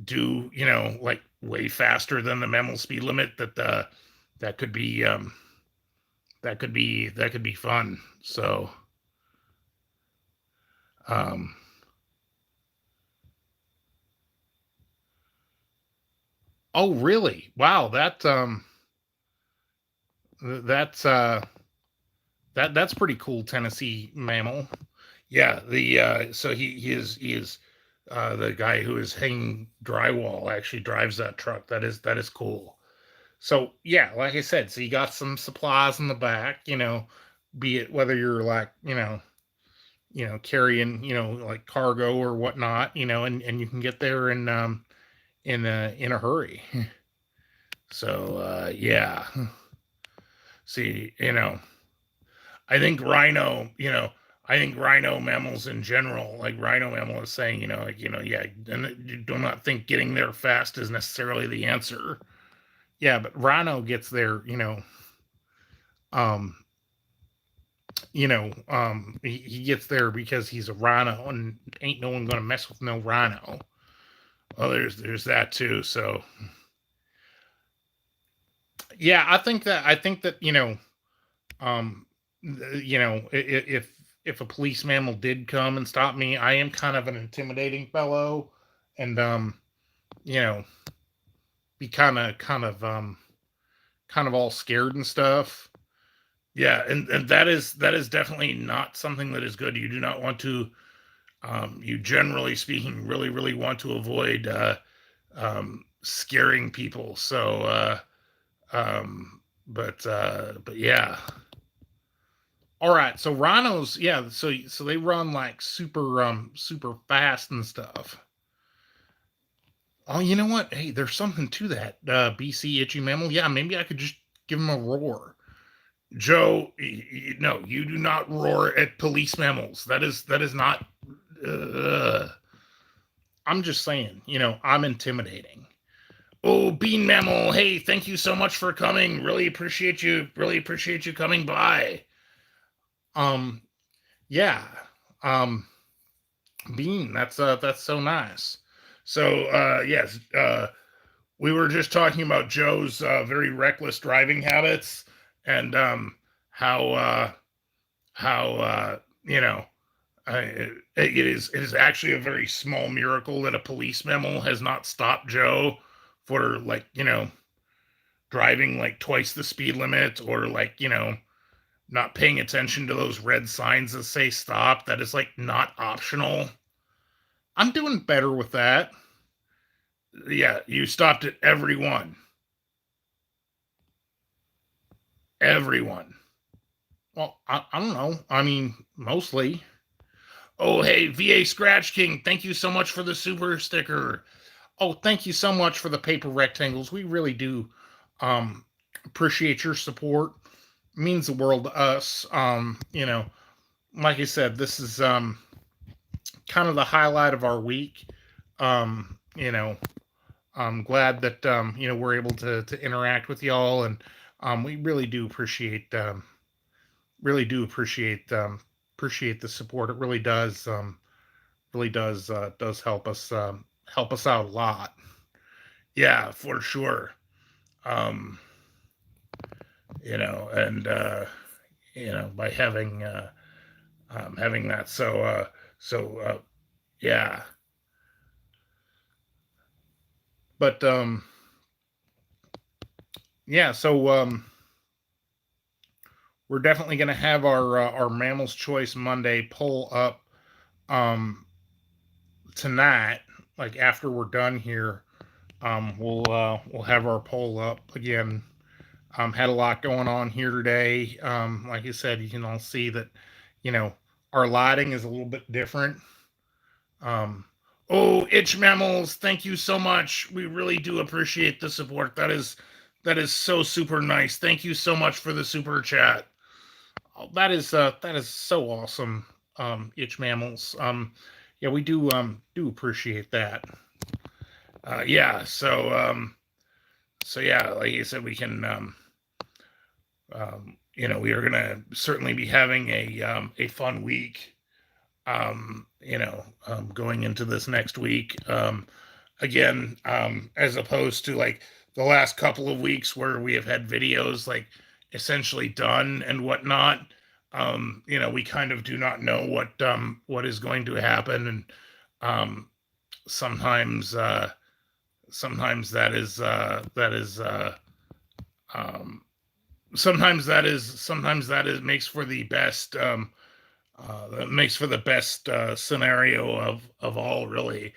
do like way faster than the memo speed limit, that could be that could be fun. So um oh really? Wow, that's that's pretty cool, Tennessee mammal. Yeah, the so he is the guy who is hanging drywall actually drives that truck. That is cool. So yeah, like I said, so you got some supplies in the back, be it whether you're like, carrying, like cargo or whatnot, and you can get there in a hurry. So yeah. See, I think I think rhino mammals in general, like rhino mammal is saying, yeah, and you do not think getting there fast is necessarily the answer. Yeah, but rhino gets there, um, he gets there because he's a rhino, and ain't no one gonna mess with no rhino. Well, there's that too. So yeah, I think that um, if a police mammal did come and stop me, I am kind of an intimidating fellow, and you know, be kind of all scared and stuff. Yeah, and that is definitely not something that is good. You do not want to. You generally speaking, really want to avoid scaring people. So, but yeah. All right, so rhinos, yeah, so they run like super fast and stuff. Oh, you know what? Hey, there's something to that. BC itchy mammal. Yeah, maybe I could just give him a roar. Joe, no, you do not roar at police mammals. That is not. Uh, I'm just saying, I'm intimidating. Oh, bean mammal. Hey, thank you so much for coming. Really appreciate you. Really appreciate you coming by. Um, yeah. Um, Bean, that's so nice. So yes, we were just talking about Joe's very reckless driving habits, and how how it is actually a very small miracle that a police memo has not stopped Joe for, like, driving like twice the speed limit, or like, not paying attention to those red signs that say stop. That is like not optional. I'm doing better with that. Yeah, you stopped at everyone. Everyone. Well, I don't know. I mean, mostly. Oh, hey, VA Scratch King, thank you so much for the super sticker. Oh, thank you so much for the paper rectangles. We really do um, appreciate your support. It means the world to us. Like I said, this is kind of the highlight of our week. Um, you know, I'm glad that we're able to interact with y'all, and we really do appreciate the support. It really does help us out a lot. Yeah, for sure. Um, and by having that, so yeah, but yeah, so we're definitely going to have our Mammals Choice Monday poll up tonight. Like after we're done here, we'll have our poll up again. Had a lot going on here today. Like I said, you can all see that, you know, our lighting is a little bit different. Um, oh, Itch Mammals, thank you so much. We really do appreciate the support. That is so super nice. Thank you so much for the super chat. Oh, that is so awesome, Itch Mammals. Yeah, we do appreciate that. Yeah, so yeah, like you said, we can we are gonna certainly be having a fun week. Going into this next week. Again, as opposed to like the last couple of weeks where we have had videos like essentially done and whatnot. We kind of do not know what is going to happen, and um, sometimes sometimes that is um, sometimes that is makes for the best that makes for the best scenario of all, really.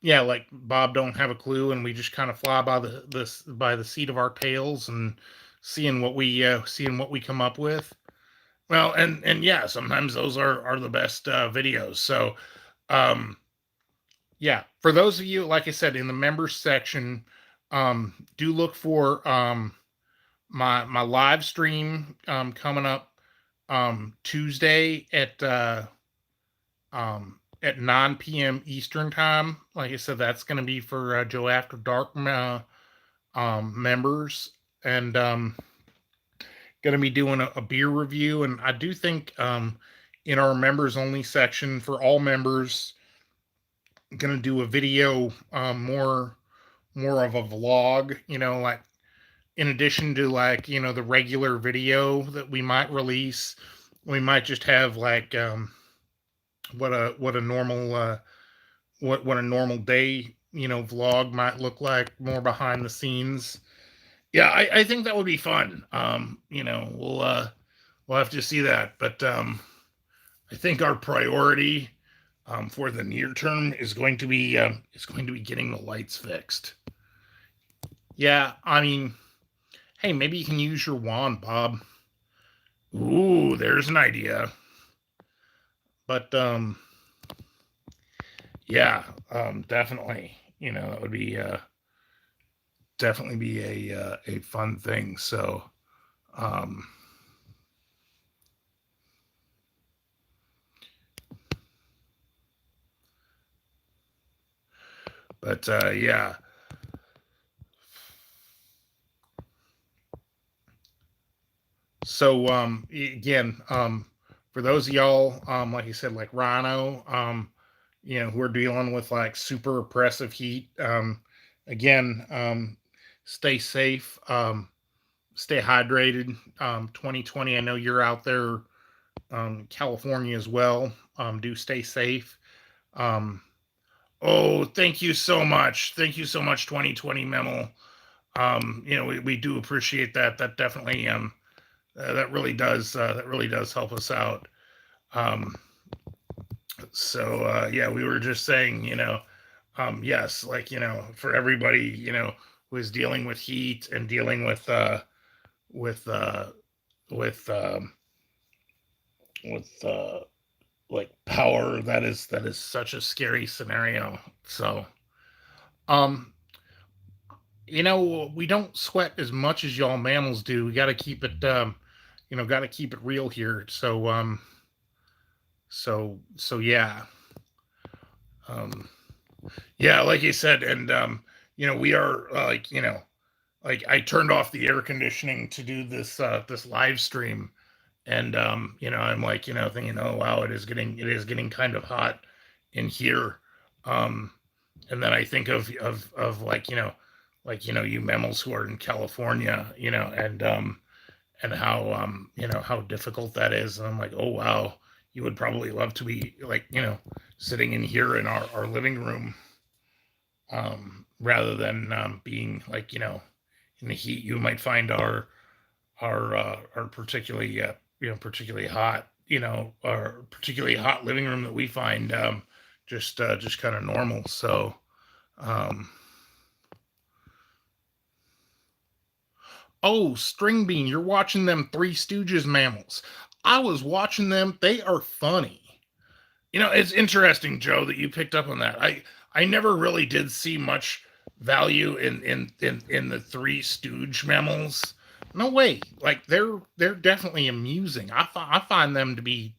Yeah, like Bob don't have a clue, and we just kind of fly by the seat of our tails and seeing what we come up with. Well, and yeah, sometimes those are the best videos. So, um, yeah, for those of you, like I said, in the members section, do look for my live stream coming up Tuesday at 9 p.m. Eastern time. Like I said, that's going to be for Joe After Dark members, and going to be doing a beer review. And I do think in our members only section for all members, going to do a video more of a vlog. Like in addition to like the regular video that we might release, we might just have like what a normal what a normal day vlog might look like, more behind the scenes. Yeah, I think that would be fun. We'll have to see that, but I think our priority for the near term is going to be getting the lights fixed. Yeah, I mean, hey, maybe you can use your wand, Bob. Ooh, there's an idea. But yeah, definitely. That would be definitely be a fun thing. So, um, but yeah. So again, for those of y'all, like you said, like Rhino, who are dealing with like super oppressive heat, again, stay safe, stay hydrated. 2020, I know you're out there, California as well. Do stay safe. Um, oh, thank you so much. Thank you so much, 2020 Memo. We do appreciate that. That definitely that really does help us out. Um, so yeah, we were just saying, yes, like for everybody, who is dealing with heat and dealing with uh, with with like power, that is such a scary scenario. So um, we don't sweat as much as y'all mammals do. We got to keep it got to keep it real here. So yeah. Um, yeah, like you said, and we are like I turned off the air conditioning to do this live stream, and I'm like thinking, oh wow, it is getting kind of hot in here. Um, and then I think of you mammals who are in California, and how how difficult that is. And I'm like, oh wow, you would probably love to be like sitting in here in our living room, rather than being like in the heat. You might find our particularly hot, our particularly hot living room that we find just kind of normal. So um, oh, String Bean, you're watching them Three Stooges mammals. I was watching them. They are funny. It's interesting, Joe, that you picked up on that. I never really did see much value in the Three Stooge mammals. No way. Like they're definitely amusing. I find them to be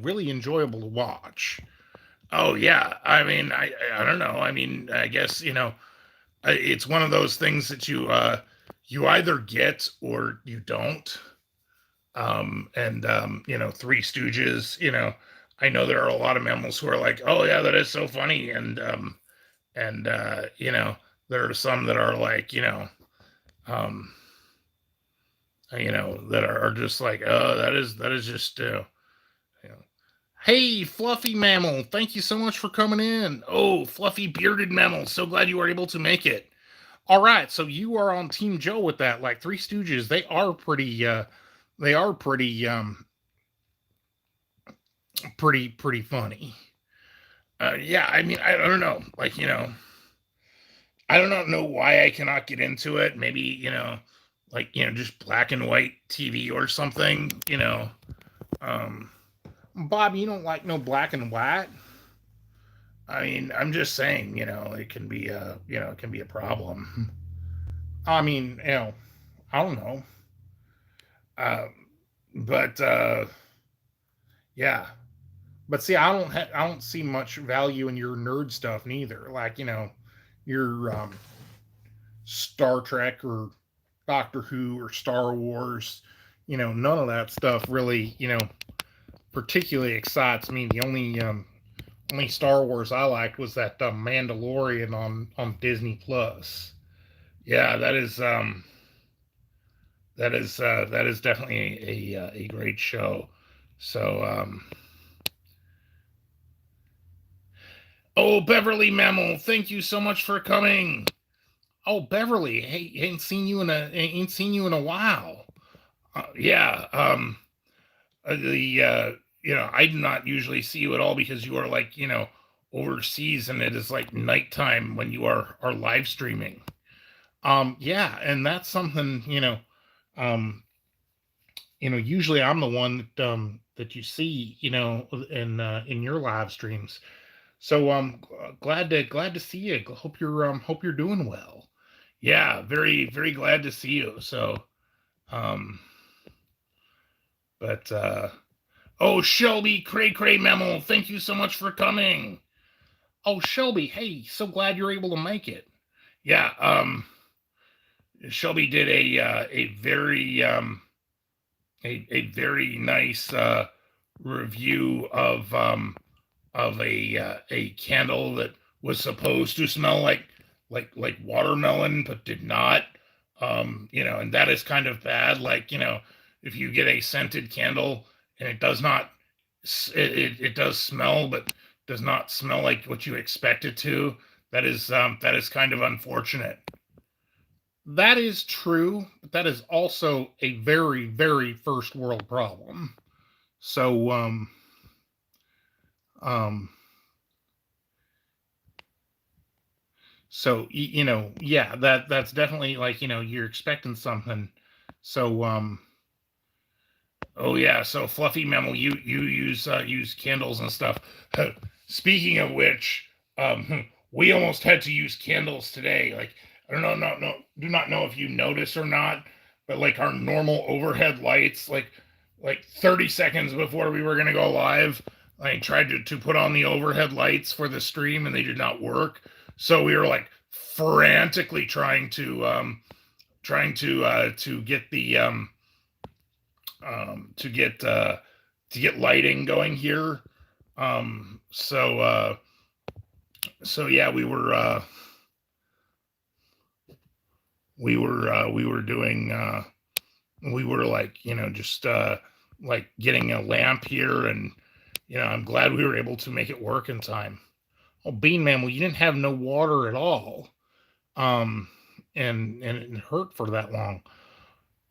really enjoyable to watch. Oh yeah. I mean, I don't know. I mean, I guess it's one of those things that you either get or you don't. And Three Stooges. I know there are a lot of mammals who are like, oh yeah, that is so funny, and there are some that are like, um, that are just like, oh, that is just, you know. Hey, Fluffy Mammal, thank you so much for coming in. Oh, Fluffy Bearded Mammal, so glad you were able to make it. All right, so you are on Team Joe with that. Like Three Stooges, they are pretty funny. Yeah, I mean, I don't know. Like, I do not know why I cannot get into it. Maybe, like, just black and white TV or something. Um, Bob, you don't like no black and white. I mean, I'm just saying, it can be it can be a problem. I mean, I don't know. Um, but yeah, but see, I don't see much value in your nerd stuff neither. Like, your Star Trek or Doctor Who or Star Wars. None of that stuff really, particularly excites me. The only Star Wars I liked was that Mandalorian on Disney Plus. Yeah, that is definitely a great show. So, oh, Beverly Mammal, thank you so much for coming. Oh, Beverly, hey, ain't seen you in a while. Yeah, the I do not usually see you at all because you are like overseas and it is like nighttime when you are live streaming. Yeah, and that's something um usually I'm the one that you see in your live streams. So glad to see you. Hope you're doing well. Yeah, very very glad to see you. So um but oh, Shelby Cray Cray Memo, thank you so much for coming. Oh, Shelby, hey, so glad you're able to make it. Yeah, Shelby did a very nice review of a candle that was supposed to smell like watermelon but did not. And that is kind of bad. Like, if you get a scented candle and it does not, it does smell, but does not smell like what you expect it to. That is kind of unfortunate. That is true, but that is also a very, very first world problem. So, um, yeah, that's definitely like, you're expecting something. So, oh yeah, so Fluffy Memo, you use candles and stuff. Speaking of which, we almost had to use candles today. Like, I don't know, do not know if you notice or not, but like our normal overhead lights, like 30 seconds before we were gonna go live, I tried to put on the overhead lights for the stream and they did not work. So we were like frantically trying to get the to get lighting going here. So yeah, we were doing we were like just like getting a lamp here, and I'm glad we were able to make it work in time. Oh, Bean Man, well, you didn't have no water at all, um, and it hurt for that long.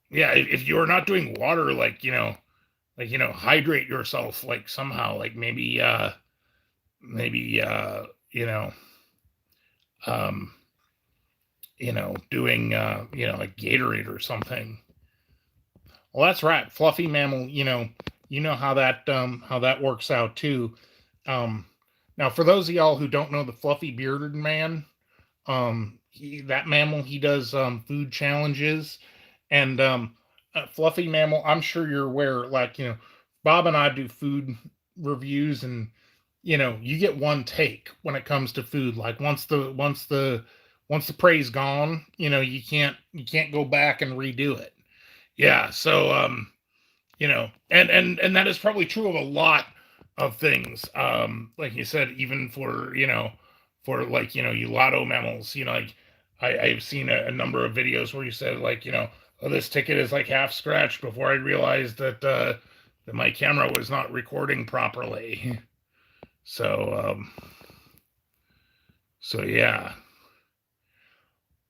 Yeah, if you're not doing water, like hydrate yourself like somehow, like maybe um doing like Gatorade or something. Well, that's right, Fluffy Mammal. How that works out too. Um, Now, for those of y'all who don't know the Fluffy Bearded Man, that mammal, he does food challenges, and Fluffy Mammal, I'm sure you're aware. Like, Bob and I do food reviews, and you get one take when it comes to food. Like, once the prey's gone, you can't go back and redo it. Yeah, so and that is probably true of a lot of things. Like you said, even for like you lotto mammals. Like I've seen a number of videos where you said like oh, this ticket is like half scratched before I realized that my camera was not recording properly. So yeah.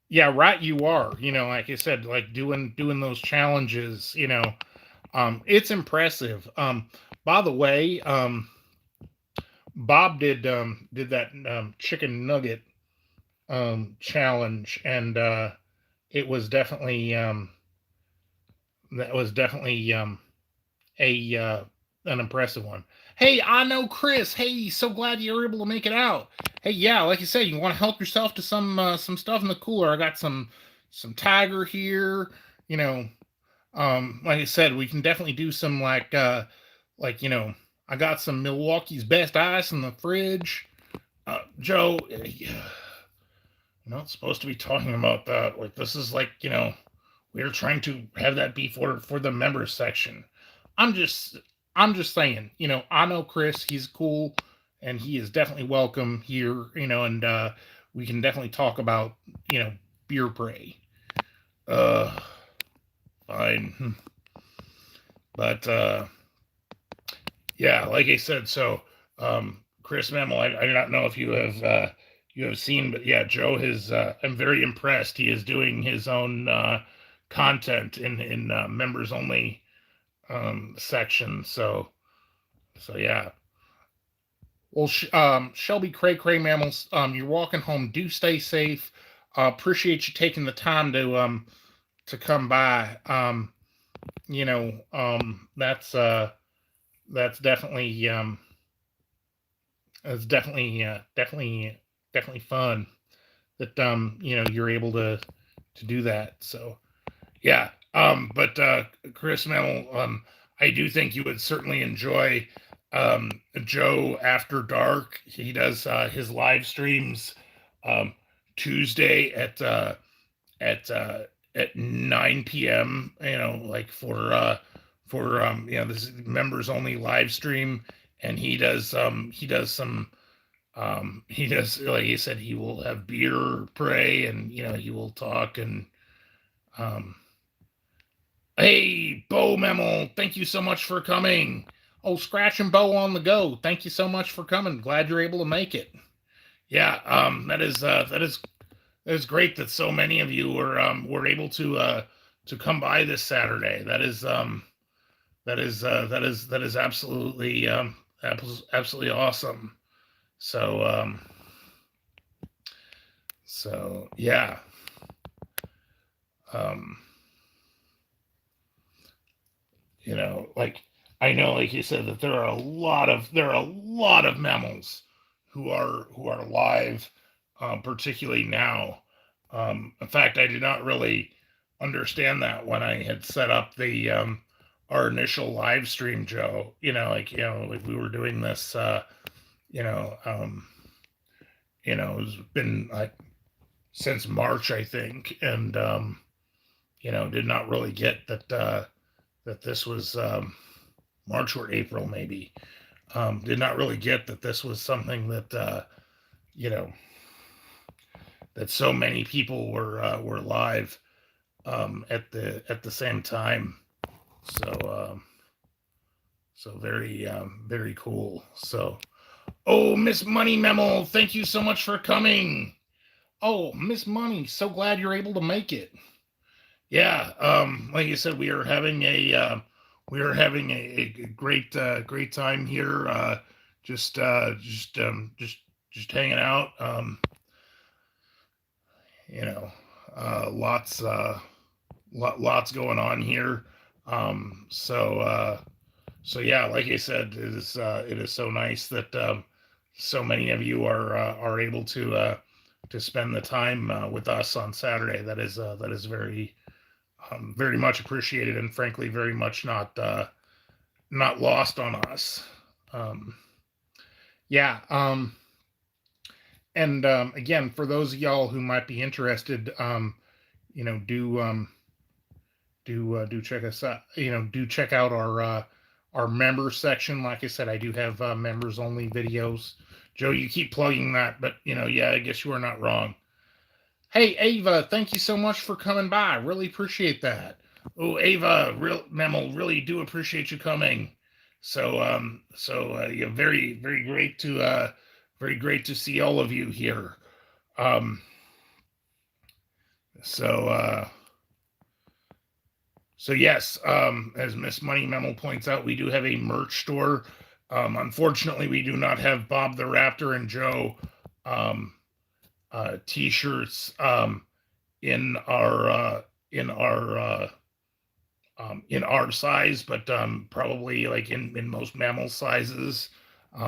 Yeah, right, you are. Like I said, like doing those challenges, it's impressive. By the way, Bob did that chicken nugget challenge, and it was definitely that was definitely a an impressive one. Hey, I know Chris. Hey, so glad you were able to make it out. Hey, yeah, like you said, you want to help yourself to some stuff in the cooler. I got some Tiger here. You know, like I said, we can definitely do some like I got some Milwaukee's best ice in the fridge. Joe, you're not supposed to be talking about that. Like this is like we're trying to have that be for the members section. I'm just I'm just saying, I know Chris, he's cool and he is definitely welcome here, and we can definitely talk about, beer prey. Uh Fine. But yeah, like I said, so Chris Mammal, I do not know if you have seen, but yeah, Joe has. I'm very impressed. He is doing his own content in members only section. So yeah. Well, Shelby Cray Cray Mammals, you're walking home. Do stay safe. Appreciate you taking the time to come by. That's definitely it's definitely fun that you're able to do that. So yeah, but Chris Mel, I do think you would certainly enjoy Joe After Dark. He does his live streams um, Tuesday at uh, at 9 p.m. Like for this is members only live stream, and he does, like he said, he will have beer pray, and he will talk. And um hey, Bo Memel, thank you so much for coming. Oh, Scratch and Bo on the go, thank you so much for coming. Glad you're able to make it. Yeah, that is great that so many of you were able to come by this Saturday. That is absolutely absolutely awesome. So yeah. Um like I know, like you said, that there are a lot of mammals who are live, particularly now. In fact, I did not really understand that when I had set up the our initial live stream, Joe. Like we were doing this. You know, um, it's been like since March, I think, and did not really get that this was March or April, maybe. Did not really get that this was something that you know that so many people were live at the same time. So so very cool. So oh, Miss Money Memo, thank you so much for coming. Oh, Miss Money, so glad you're able to make it. Yeah, like you said, we are having a great great time here. Just hanging out. You know, lots lots going on here. So yeah, like I said, it is so nice that so many of you are able to spend the time with us on Saturday. That is very much appreciated, and frankly, very much not lost on us. Um, yeah. And again, for those of y'all who might be interested, do do check us out. Do check out our members section. Like I said, I do have members only videos. Joe, you keep plugging that, but yeah, I guess you are not wrong. Hey, Ava, thank you so much for coming by. Really appreciate that. Oh, Ava, Memo, really do appreciate you coming. So yeah, very great to see all of you here. Um, so so yes, as Miss Money Memo points out, we do have a merch store. Unfortunately, we do not have Bob the Raptor and Joe um, t-shirts in our in our size, but probably like in most mammal sizes.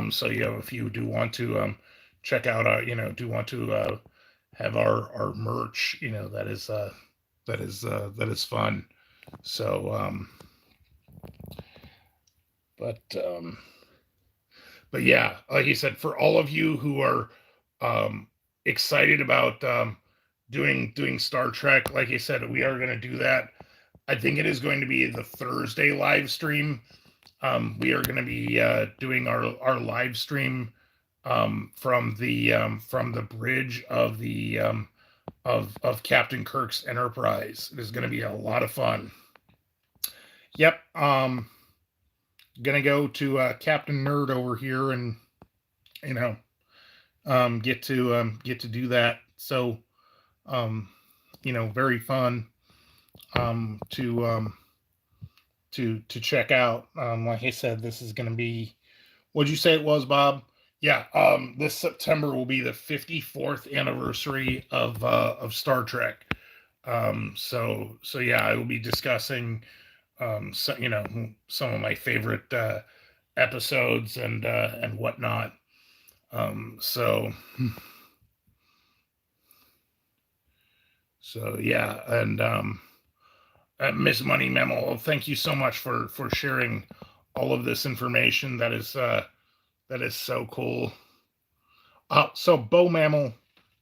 So if you do want to check out our, do want to have our merch, that is fun. So, but but yeah, like you said, for all of you who are um, excited about doing Star Trek, like I said, we are going to do that. I think it is going to be the Thursday live stream. We are going to be doing our live stream from the bridge of the of Captain Kirk's Enterprise. It is going to be a lot of fun. Yep. Gonna go to Captain Nerd over here and you know get to do that. So um, very fun to check out. Like I said, this is gonna be. What'd you say it was, Bob? Yeah. This September will be the 54th anniversary of Star Trek. So yeah, I will be discussing some of my favorite episodes and whatnot. So yeah, and Miss Money Memo, thank you so much for sharing all of this information. That is so cool. So Bo Mammal,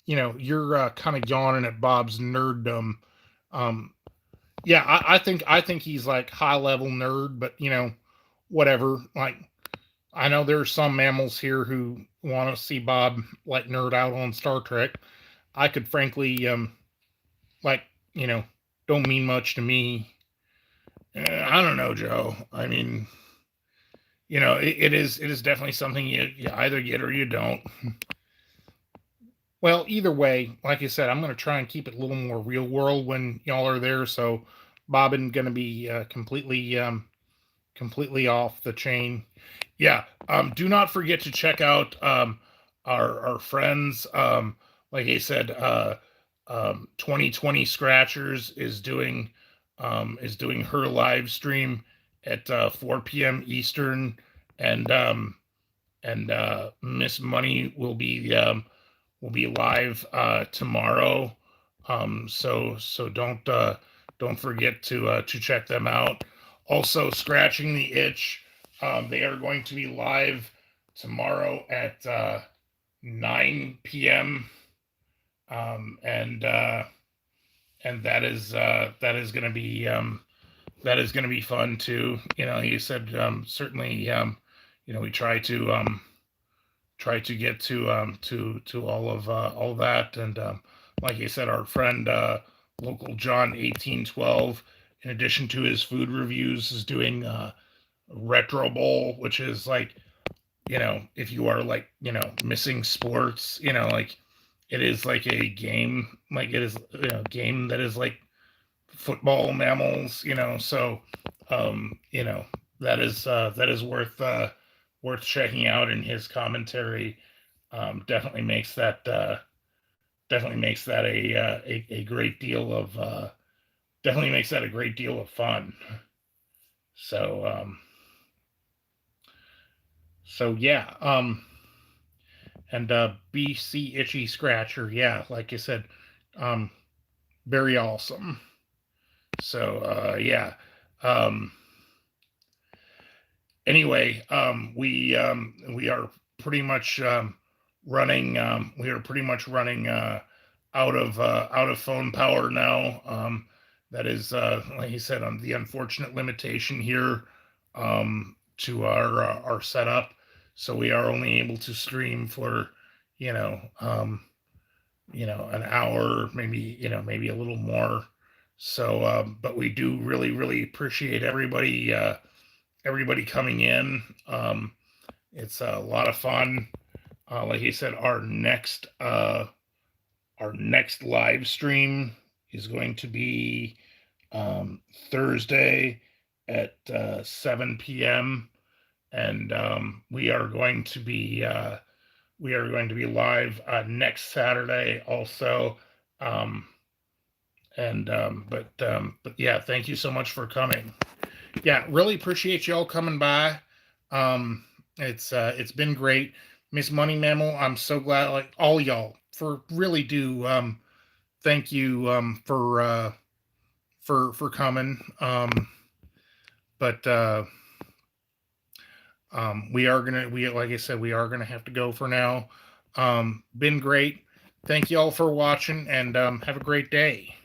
you're kind of yawning at Bob's nerddom. Um, yeah, I think he's like high level nerd, but whatever. Like I know there are some mammals here who want to see Bob like nerd out on Star Trek. I could frankly like you know don't mean much to me. I don't know, Joe. I mean, it is definitely something you either get or you don't. Well, either way, like I said, I'm going to try and keep it a little more real world when y'all are there. So Bob isn't going to be completely off the chain. Yeah. Do not forget to check out our friends. Like I said, 2020 Scratchers is doing her live stream at 4 p.m. Eastern, and Miss Money will be live tomorrow. So don't forget to check them out. Also, Scratching the Itch, they are going to be live tomorrow at 9 p.m. And that is going to be fun too. You said certainly we try to get to all that, and like I said, our friend local John 1812, in addition to his food reviews, is doing Retro Bowl, which is like if you are like missing sports, like it is like a game, like it is a game that is like football mammals, so that is worth checking out, and his commentary definitely makes that a great deal of definitely makes that a great deal of fun. So yeah, and BC Itchy Scratcher, yeah, like I said, um, very awesome. So yeah. Um, anyway, we are pretty much running. We are pretty much running out of phone power now. That is, like you said, on the unfortunate limitation here to our setup. So we are only able to stream for you know um, an hour, maybe maybe a little more. So, but we do really appreciate everybody coming in. It's a lot of fun. Like you said, our next live stream is going to be Thursday at 7 p.m. and we are going to be live next Saturday also. Um, And but yeah, thank you so much for coming. Yeah, really appreciate y'all coming by. It's been great. Miss Money Mammal, I'm so glad, like all y'all, for really do thank you for coming. But we are gonna we like I said, we are gonna have to go for now. Been great. Thank you all for watching, and have a great day.